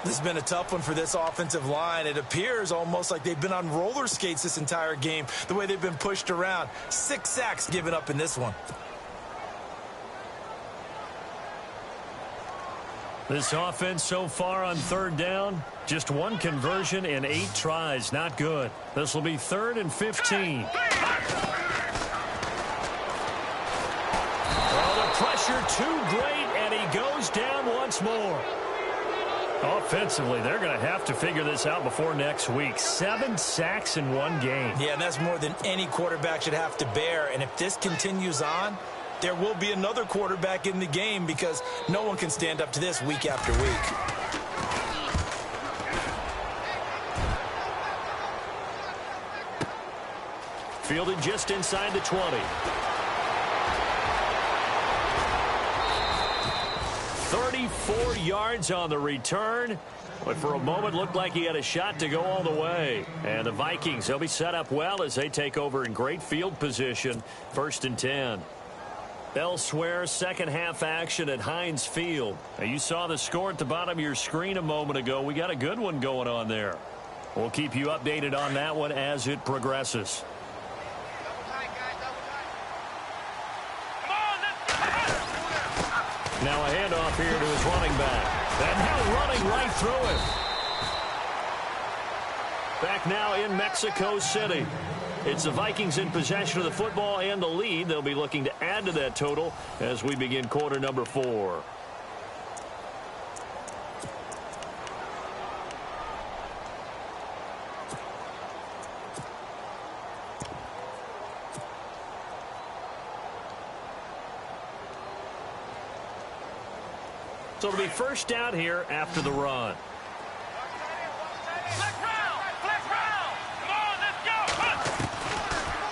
This has been a tough one for this offensive line. It appears almost like they've been on roller skates this entire game, the way they've been pushed around. 6 sacks given up in this one. This offense so far on 3rd down, just 1 conversion in 8 tries. Not good. This will be 3rd and 15. Oh, the pressure too great, and he goes down once more. Offensively, they're going to have to figure this out before next week. 7 sacks in 1 game. Yeah, and that's more than any quarterback should have to bear. And if this continues on, there will be another quarterback in the game because no one can stand up to this week after week. Fielded just inside the 20. 34 yards on the return. But for a moment, looked like he had a shot to go all the way. And the Vikings, they'll be set up well as they take over in great field position. 1st and 10. Elsewhere, second half action at Heinz Field. Now, you saw the score at the bottom of your screen a moment ago. We got a good one going on there. We'll keep you updated on that one as it progresses. Now a handoff here to his running back. And now running right through him. Back now in Mexico City. It's the Vikings in possession of the football and the lead. They'll be looking to add to that total as we begin quarter number 4. So it'll be first down here after the run.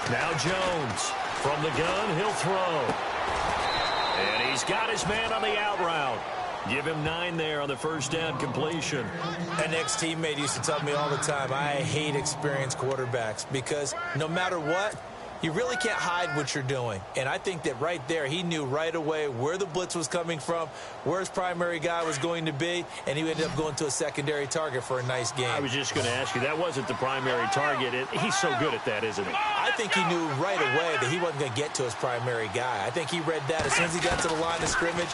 Now Jones from the gun, he'll throw. And he's got his man on the out route. Give him 9 there on the first down completion. An ex-teammate used to tell me all the time, I hate experienced quarterbacks because no matter what, you really can't hide what you're doing. And I think that right there, he knew right away where the blitz was coming from, where his primary guy was going to be, and he ended up going to a secondary target for a nice game. I was just going to ask you, that wasn't the primary target. He's so good at that, isn't he? I think he knew right away that he wasn't going to get to his primary guy. I think he read that as soon as he got to the line of scrimmage,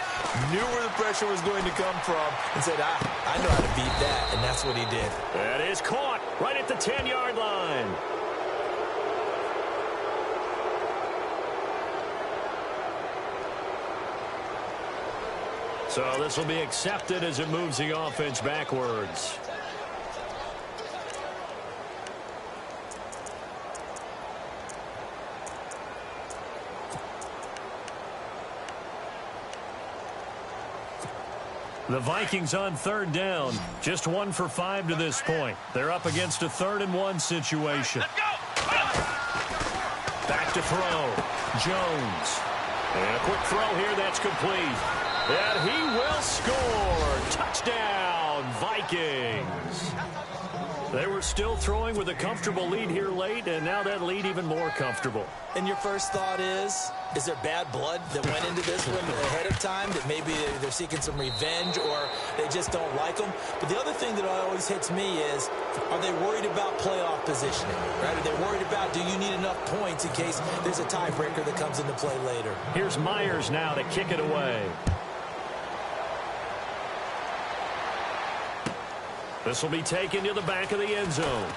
knew where the pressure was going to come from, and said, I know how to beat that, and that's what he did. That is caught right at the 10-yard line. So this will be accepted as it moves the offense backwards. The Vikings on third down. Just 1 for 5 to this point. They're up against a 3rd-and-1 situation. Back to throw. Jones. And a quick throw here that's complete. And he will score. Touchdown, Vikings. They were still throwing with a comfortable lead here late, and now that lead even more comfortable. And your first thought is there bad blood that went into this one ahead of time, that maybe they're seeking some revenge or they just don't like them? But the other thing that always hits me is, are they worried about playoff positioning? Right? Are they worried about, do you need enough points in case there's a tiebreaker that comes into play later? Here's Myers now to kick it away. This will be taken to the back of the end zone.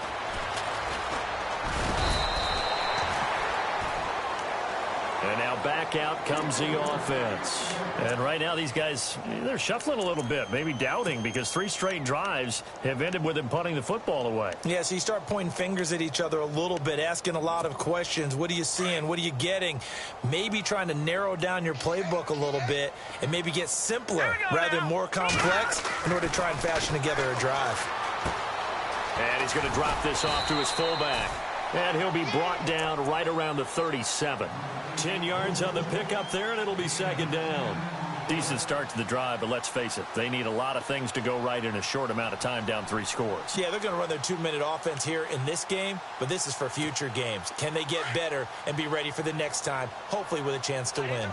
And now back out comes the offense. And right now these guys, they're shuffling a little bit, maybe doubting, because 3 straight drives have ended with them punting the football away. Yeah, so you start pointing fingers at each other a little bit, asking a lot of questions. What are you seeing? What are you getting? Maybe trying to narrow down your playbook a little bit and maybe get simpler rather than more complex in order to try and fashion together a drive. And he's going to drop this off to his fullback. And he'll be brought down right around the 37. 10 yards on the pickup there, and it'll be 2nd down. Decent start to the drive, but let's face it, they need a lot of things to go right in a short amount of time, down 3 scores. Yeah, they're going to run their 2-minute offense here in this game, but this is for future games. Can they get better and be ready for the next time, hopefully with a chance to win?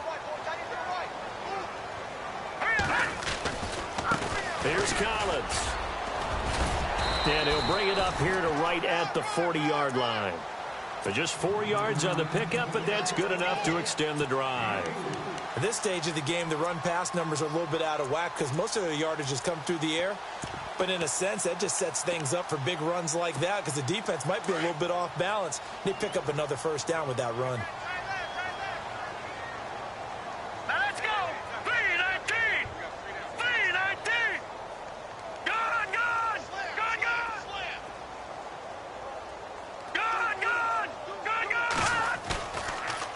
Here's Collins. And he'll bring it up here to right at the 40-yard line. So just 4 yards on the pickup, but that's good enough to extend the drive. At this stage of the game, the run-pass numbers are a little bit out of whack because most of the yardage has come through the air. But in a sense, that just sets things up for big runs like that because the defense might be a little bit off balance. They pick up another first down with that run. Now let's go. 3-19. 3-19. Gone.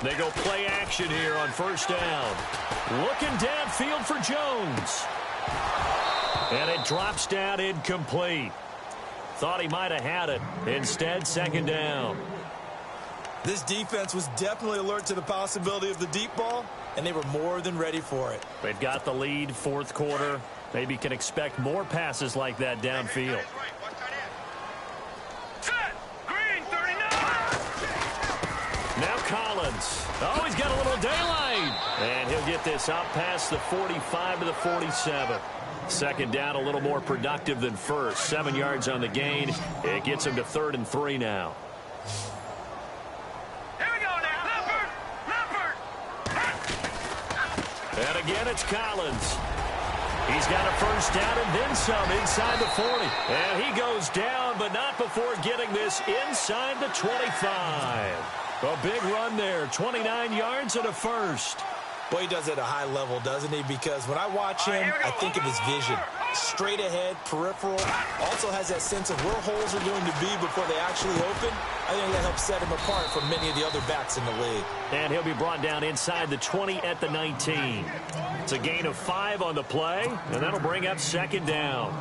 They go play action here on first down. Looking downfield for Jones. And it drops down incomplete. Thought he might have had it. Instead, 2nd down. This defense was definitely alert to the possibility of the deep ball, and they were more than ready for it. They've got the lead, 4th quarter. Maybe can expect more passes like that downfield. Now Collins. Oh, he's got a little daylight. And he'll get this out past the 45 to the 47. 2nd down, a little more productive than first. 7 yards on the gain. It gets him to 3rd and 3 now. Here we go now. Leopard. And again, it's Collins. He's got a first down and then some inside the 40. And he goes down, but not before getting this inside the 25. A big run there, 29 yards and a first. Well, he does it at a high level, doesn't he? Because when I watch him, I think of his vision. Straight ahead, peripheral. Also has that sense of where holes are going to be before they actually open. I think that helps set him apart from many of the other backs in the league. And he'll be brought down inside the 20 at the 19. It's a gain of 5 on the play, and that'll bring up second down.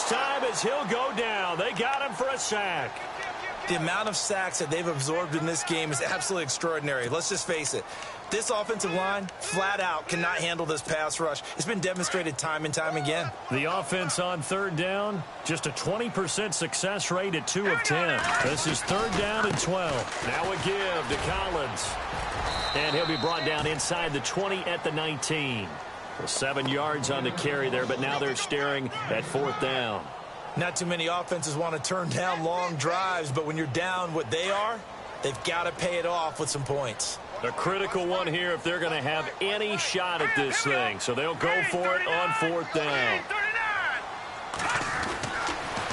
Time as he'll go down. They got him for a sack. The amount of sacks that they've absorbed in this game is absolutely extraordinary. Let's just face it. This offensive line, flat out, cannot handle this pass rush. It's been demonstrated time and time again. The offense on third down, just a 20% success rate at 2 of 10. This is third down and 12. Now a give to Collins. And he'll be brought down inside the 20 at the 19. Well, 7 yards on the carry there, but now they're staring at fourth down. Not too many offenses want to turn down long drives, but when you're down what they are, they've got to pay it off with some points. A critical one here if they're going to have any shot at this thing. So they'll go for it on fourth down.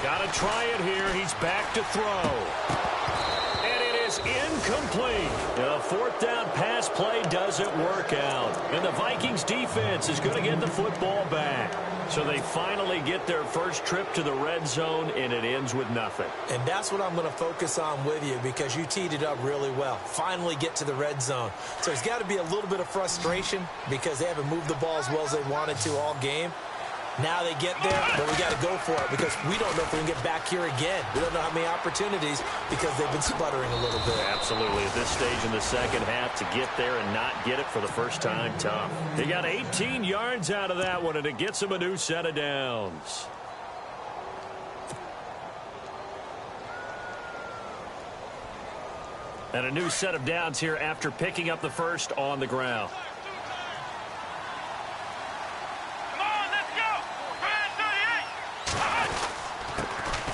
Got to try it here. He's back to throw. Incomplete. A fourth down pass play doesn't work out. And the Vikings defense is going to get the football back. So they finally get their first trip to the red zone, and it ends with nothing. And that's what I'm going to focus on with you because you teed it up really well. Finally get to the red zone. So there's got to be a little bit of frustration because they haven't moved the ball as well as they wanted to all game. Now they get there, but we got to go for it because we don't know if we can get back here again. We don't know how many opportunities because they've been sputtering a little bit. Absolutely. At this stage in the second half, to get there and not get it for the first time, tough. He got 18 yards out of that one, and it gets him a new set of downs. And a new set of downs here after picking up the first on the ground.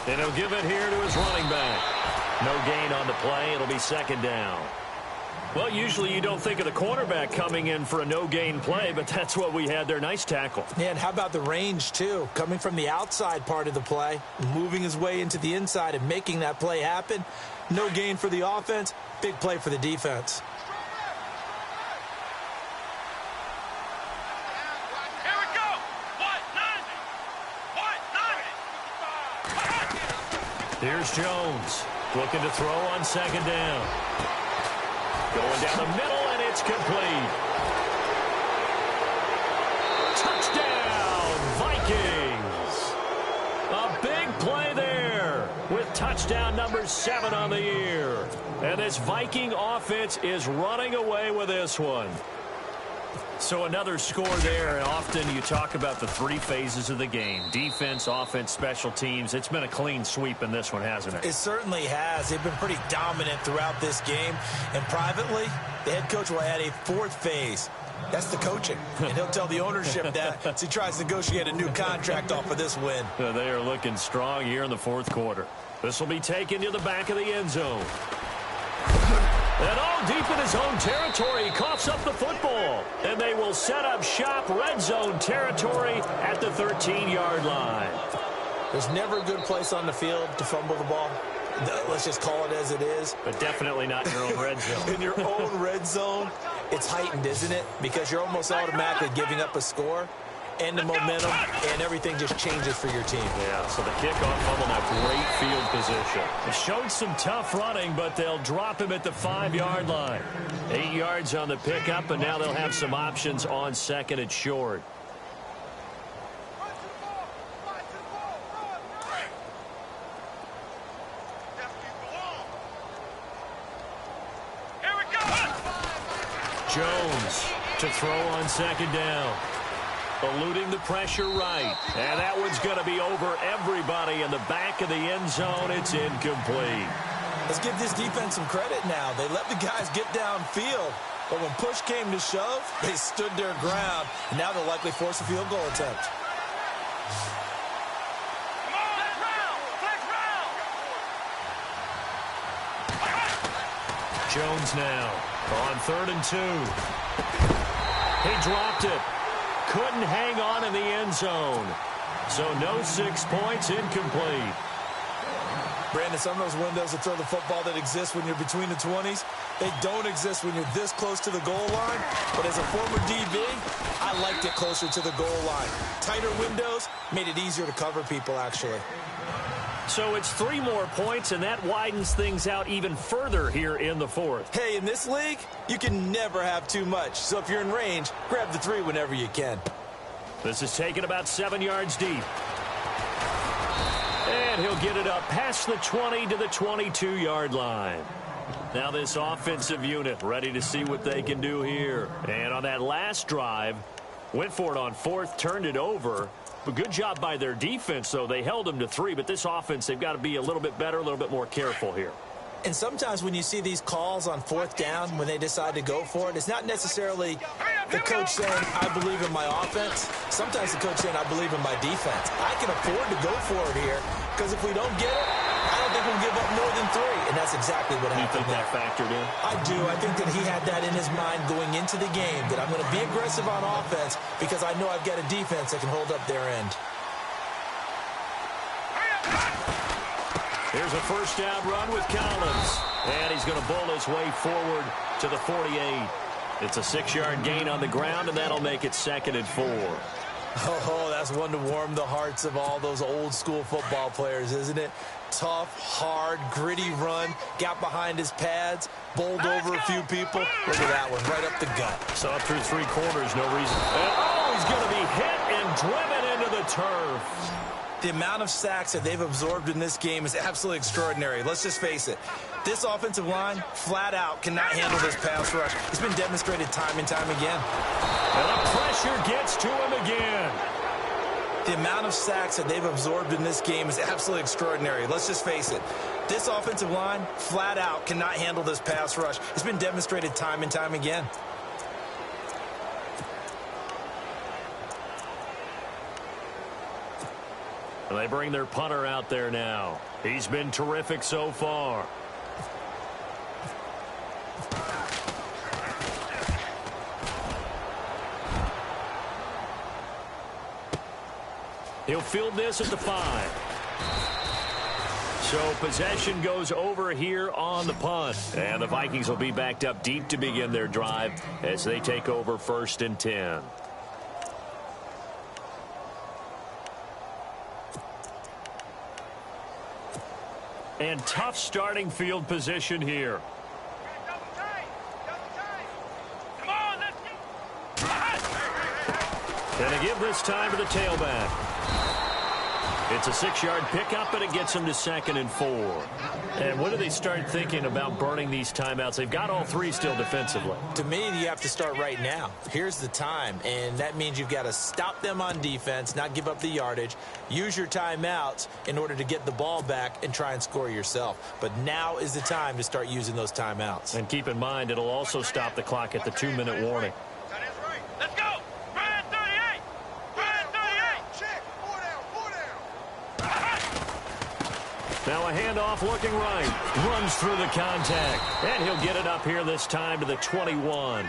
And he'll give it here to his running back. No gain on the play. It'll be second down. Well, usually you don't think of the cornerback coming in for a no-gain play, but that's what we had there. Nice tackle. Yeah, and how about the range, too? Coming from the outside part of the play, moving his way into the inside and making that play happen. No gain for the offense. Big play for the defense. Here's Jones looking to throw on second down. Going down the middle, and it's complete. Touchdown, Vikings. A big play there with touchdown number 7 on the year. And this Viking offense is running away with this one. So another score there, and often you talk about the 3 phases of the game. Defense, offense, special teams. It's been a clean sweep in this one, hasn't it? It certainly has. They've been pretty dominant throughout this game. And privately, the head coach will add a 4th phase. That's the coaching. And he'll tell the ownership that as he tries to negotiate a new contract off of this win. They are looking strong here in the 4th quarter. This will be taken to the back of the end zone. And all deep in his own territory, he coughs up the football. And they will set up shop red zone territory at the 13-yard line. There's never a good place on the field to fumble the ball. Let's just call it as it is. But definitely not in your own red zone. In your own red zone, it's heightened, isn't it? Because you're almost automatically giving up a score. And the momentum, and everything just changes for your team. Yeah, so the kickoff fumble, now great field position. It showed some tough running, but they'll drop him at the 5-yard line. 8 yards on the pickup, and now they'll have some options on second and short. Jones to throw on second down. Eluding the pressure right. And that one's going to be over everybody in the back of the end zone. It's incomplete. Let's give this defense some credit now. They let the guys get downfield, but when push came to shove, they stood their ground, and now they'll likely force a field goal attempt. Jones now on 3rd and 2. He dropped it. Couldn't hang on in the end zone. So no 6 points, incomplete. Brandon, some of those windows to throw the football that exist when you're between the 20s, they don't exist when you're this close to the goal line. But as a former DB, I liked it closer to the goal line. Tighter windows made it easier to cover people, actually. So it's 3 more points, and that widens things out even further here in the 4th. Hey, in this league, you can never have too much. So if you're in range, grab the 3 whenever you can. This is taken about 7 yards deep. And he'll get it up past the 20 to the 22-yard line. Now this offensive unit ready to see what they can do here. And on that last drive, went for it on 4th, turned it over. But good job by their defense, though. They held them to 3, but this offense, they've got to be a little bit better, a little bit more careful here. And sometimes when you see these calls on 4th down, when they decide to go for it, it's not necessarily the coach saying, I believe in my offense. Sometimes the coach saying, I believe in my defense. I can afford to go for it here, because if we don't get it, I don't think we'll give up more than 3. And that's exactly what happened. You think that factored in? I do. I think that he had that in his mind going into the game, that I'm going to be aggressive on offense because I know I've got a defense that can hold up their end. Here's a 1st down run with Collins. And he's going to bowl his way forward to the 48. It's a 6-yard gain on the ground, and that'll make it 2nd and 4. Oh, that's one to warm the hearts of all those old-school football players, isn't it? Tough, hard, gritty run, got behind his pads, bowled over a few people. Look at that one, right up the gut. So up through 3 quarters, no reason. And, he's going to be hit and driven into the turf. The amount of sacks that they've absorbed in this game is absolutely extraordinary. Let's just face it. This offensive line, flat out, cannot handle this pass rush. It's been demonstrated time and time again. And the pressure gets to him again. The amount of sacks that they've absorbed in this game is absolutely extraordinary. Let's just face it. This offensive line, flat out, cannot handle this pass rush. It's been demonstrated time and time again. And they bring their punter out there now. He's been terrific so far. He'll field this at the 5. So possession goes over here on the punt. And the Vikings will be backed up deep to begin their drive as they take over 1st and 10. And tough starting field position here. And they give this time to the tailback. It's a 6-yard pickup, and it gets them to 2nd and 4. And when do they start thinking about burning these timeouts? They've got all 3 still defensively. To me, you have to start right now. Here's the time, and that means you've got to stop them on defense, not give up the yardage, use your timeouts in order to get the ball back and try and score yourself. But now is the time to start using those timeouts. And keep in mind, it'll also stop the clock at the 2-minute warning. Let's go! Brian 38! Brian 38! Check! 4 down! Now a handoff looking right. Runs through the contact. And he'll get it up here this time to the 21.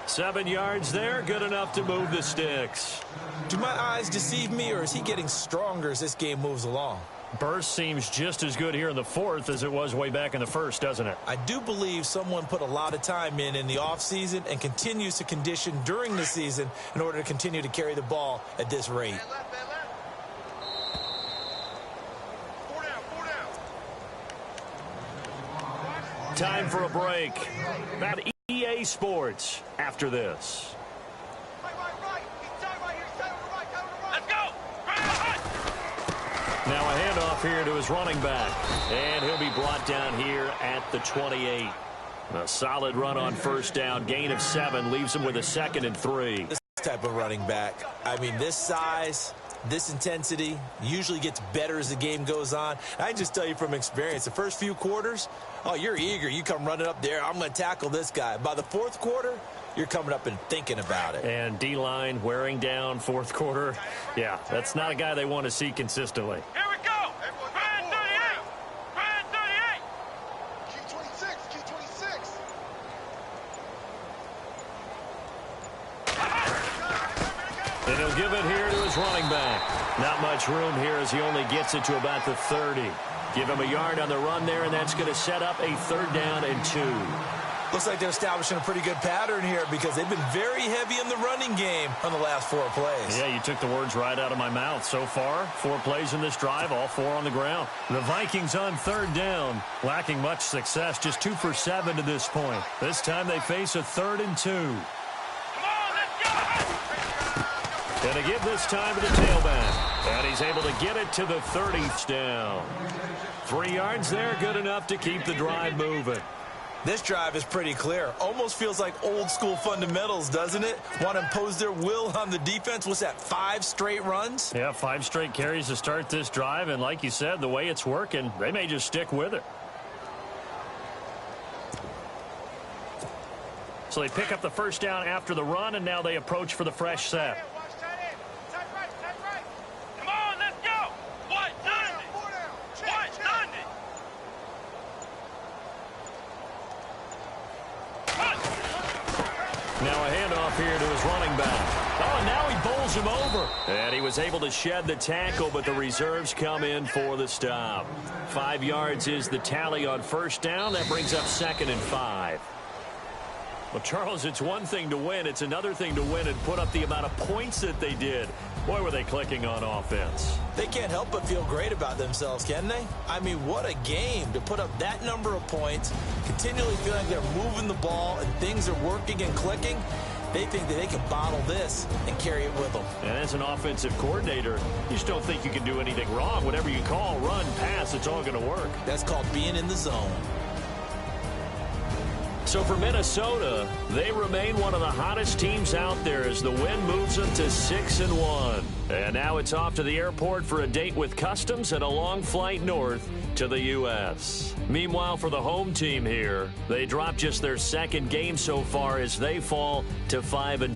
7 yards there. Good enough to move the sticks. Do my eyes deceive me, or is he getting stronger as this game moves along? Burst seems just as good here in the 4th as it was way back in the 1st, doesn't it? I do believe someone put a lot of time in the offseason and continues to condition during the season in order to continue to carry the ball at this rate. 4 down! 4 down! Time for a break. About EA Sports after this. Right! He's down right here! He's down to the right! Let's go! Now a handoff here to his running back. And he'll be brought down here at the 28. A solid run on 1st down. Gain of 7 leaves him with a 2nd and 3. This type of running back, I mean, this size, This intensity usually gets better as the game goes on. I can just tell you from experience, the first few quarters, oh, you're eager. You come running up there, I'm going to tackle this guy. By the fourth quarter, you're coming up and thinking about it. And D-line wearing down fourth quarter. Yeah, that's not a guy they want to see consistently. Here we go. Brand 38. Brand 38. Key 26. Key 26. And he'll give it here to his running back. Not much room here as he only gets it to about the 30. Give him a yard on the run there, and that's going to set up a 3rd down and 2. Looks like they're establishing a pretty good pattern here because they've been very heavy in the running game on the last 4 plays. Yeah, you took the words right out of my mouth. So far, 4 plays in this drive, all 4 on the ground. The Vikings on 3rd down, lacking much success, just 2 for 7 to this point. This time they face a 3rd and 2. Come on, let's go. Gonna give this time to the tailback. And he's able to get it to the 30th down. 3 yards there, good enough to keep the drive moving. This drive is pretty clear. Almost feels like old school fundamentals, doesn't it? Want to impose their will on the defense. What's that, 5 straight runs? Yeah, 5 straight carries to start this drive. And like you said, the way it's working, they may just stick with it. So they pick up the 1st down after the run, and now they approach for the fresh set. Watch tight end. Tight right. Tight right. Come on, let's go. What done it? What done it? Now a handoff here to his running back. Oh, and now he bowls him over. And he was able to shed the tackle, but the reserves come in for the stop. 5 yards is the tally on 1st down. That brings up 2nd and 5. Well, Charles, it's one thing to win. It's another thing to win and put up the amount of points that they did. Boy, were they clicking on offense. They can't help but feel great about themselves, can they? I mean, what a game to put up that number of points, continually feel like they're moving the ball and things are working and clicking. They think that they can bottle this and carry it with them. And as an offensive coordinator, you just don't think you can do anything wrong. Whatever you call, run, pass, it's all going to work. That's called being in the zone. So for Minnesota, they remain one of the hottest teams out there as the win moves them to 6-1. And now it's off to the airport for a date with customs and a long flight north to the U.S. Meanwhile, for the home team here, they dropped just their 2nd game so far as they fall to 5-2.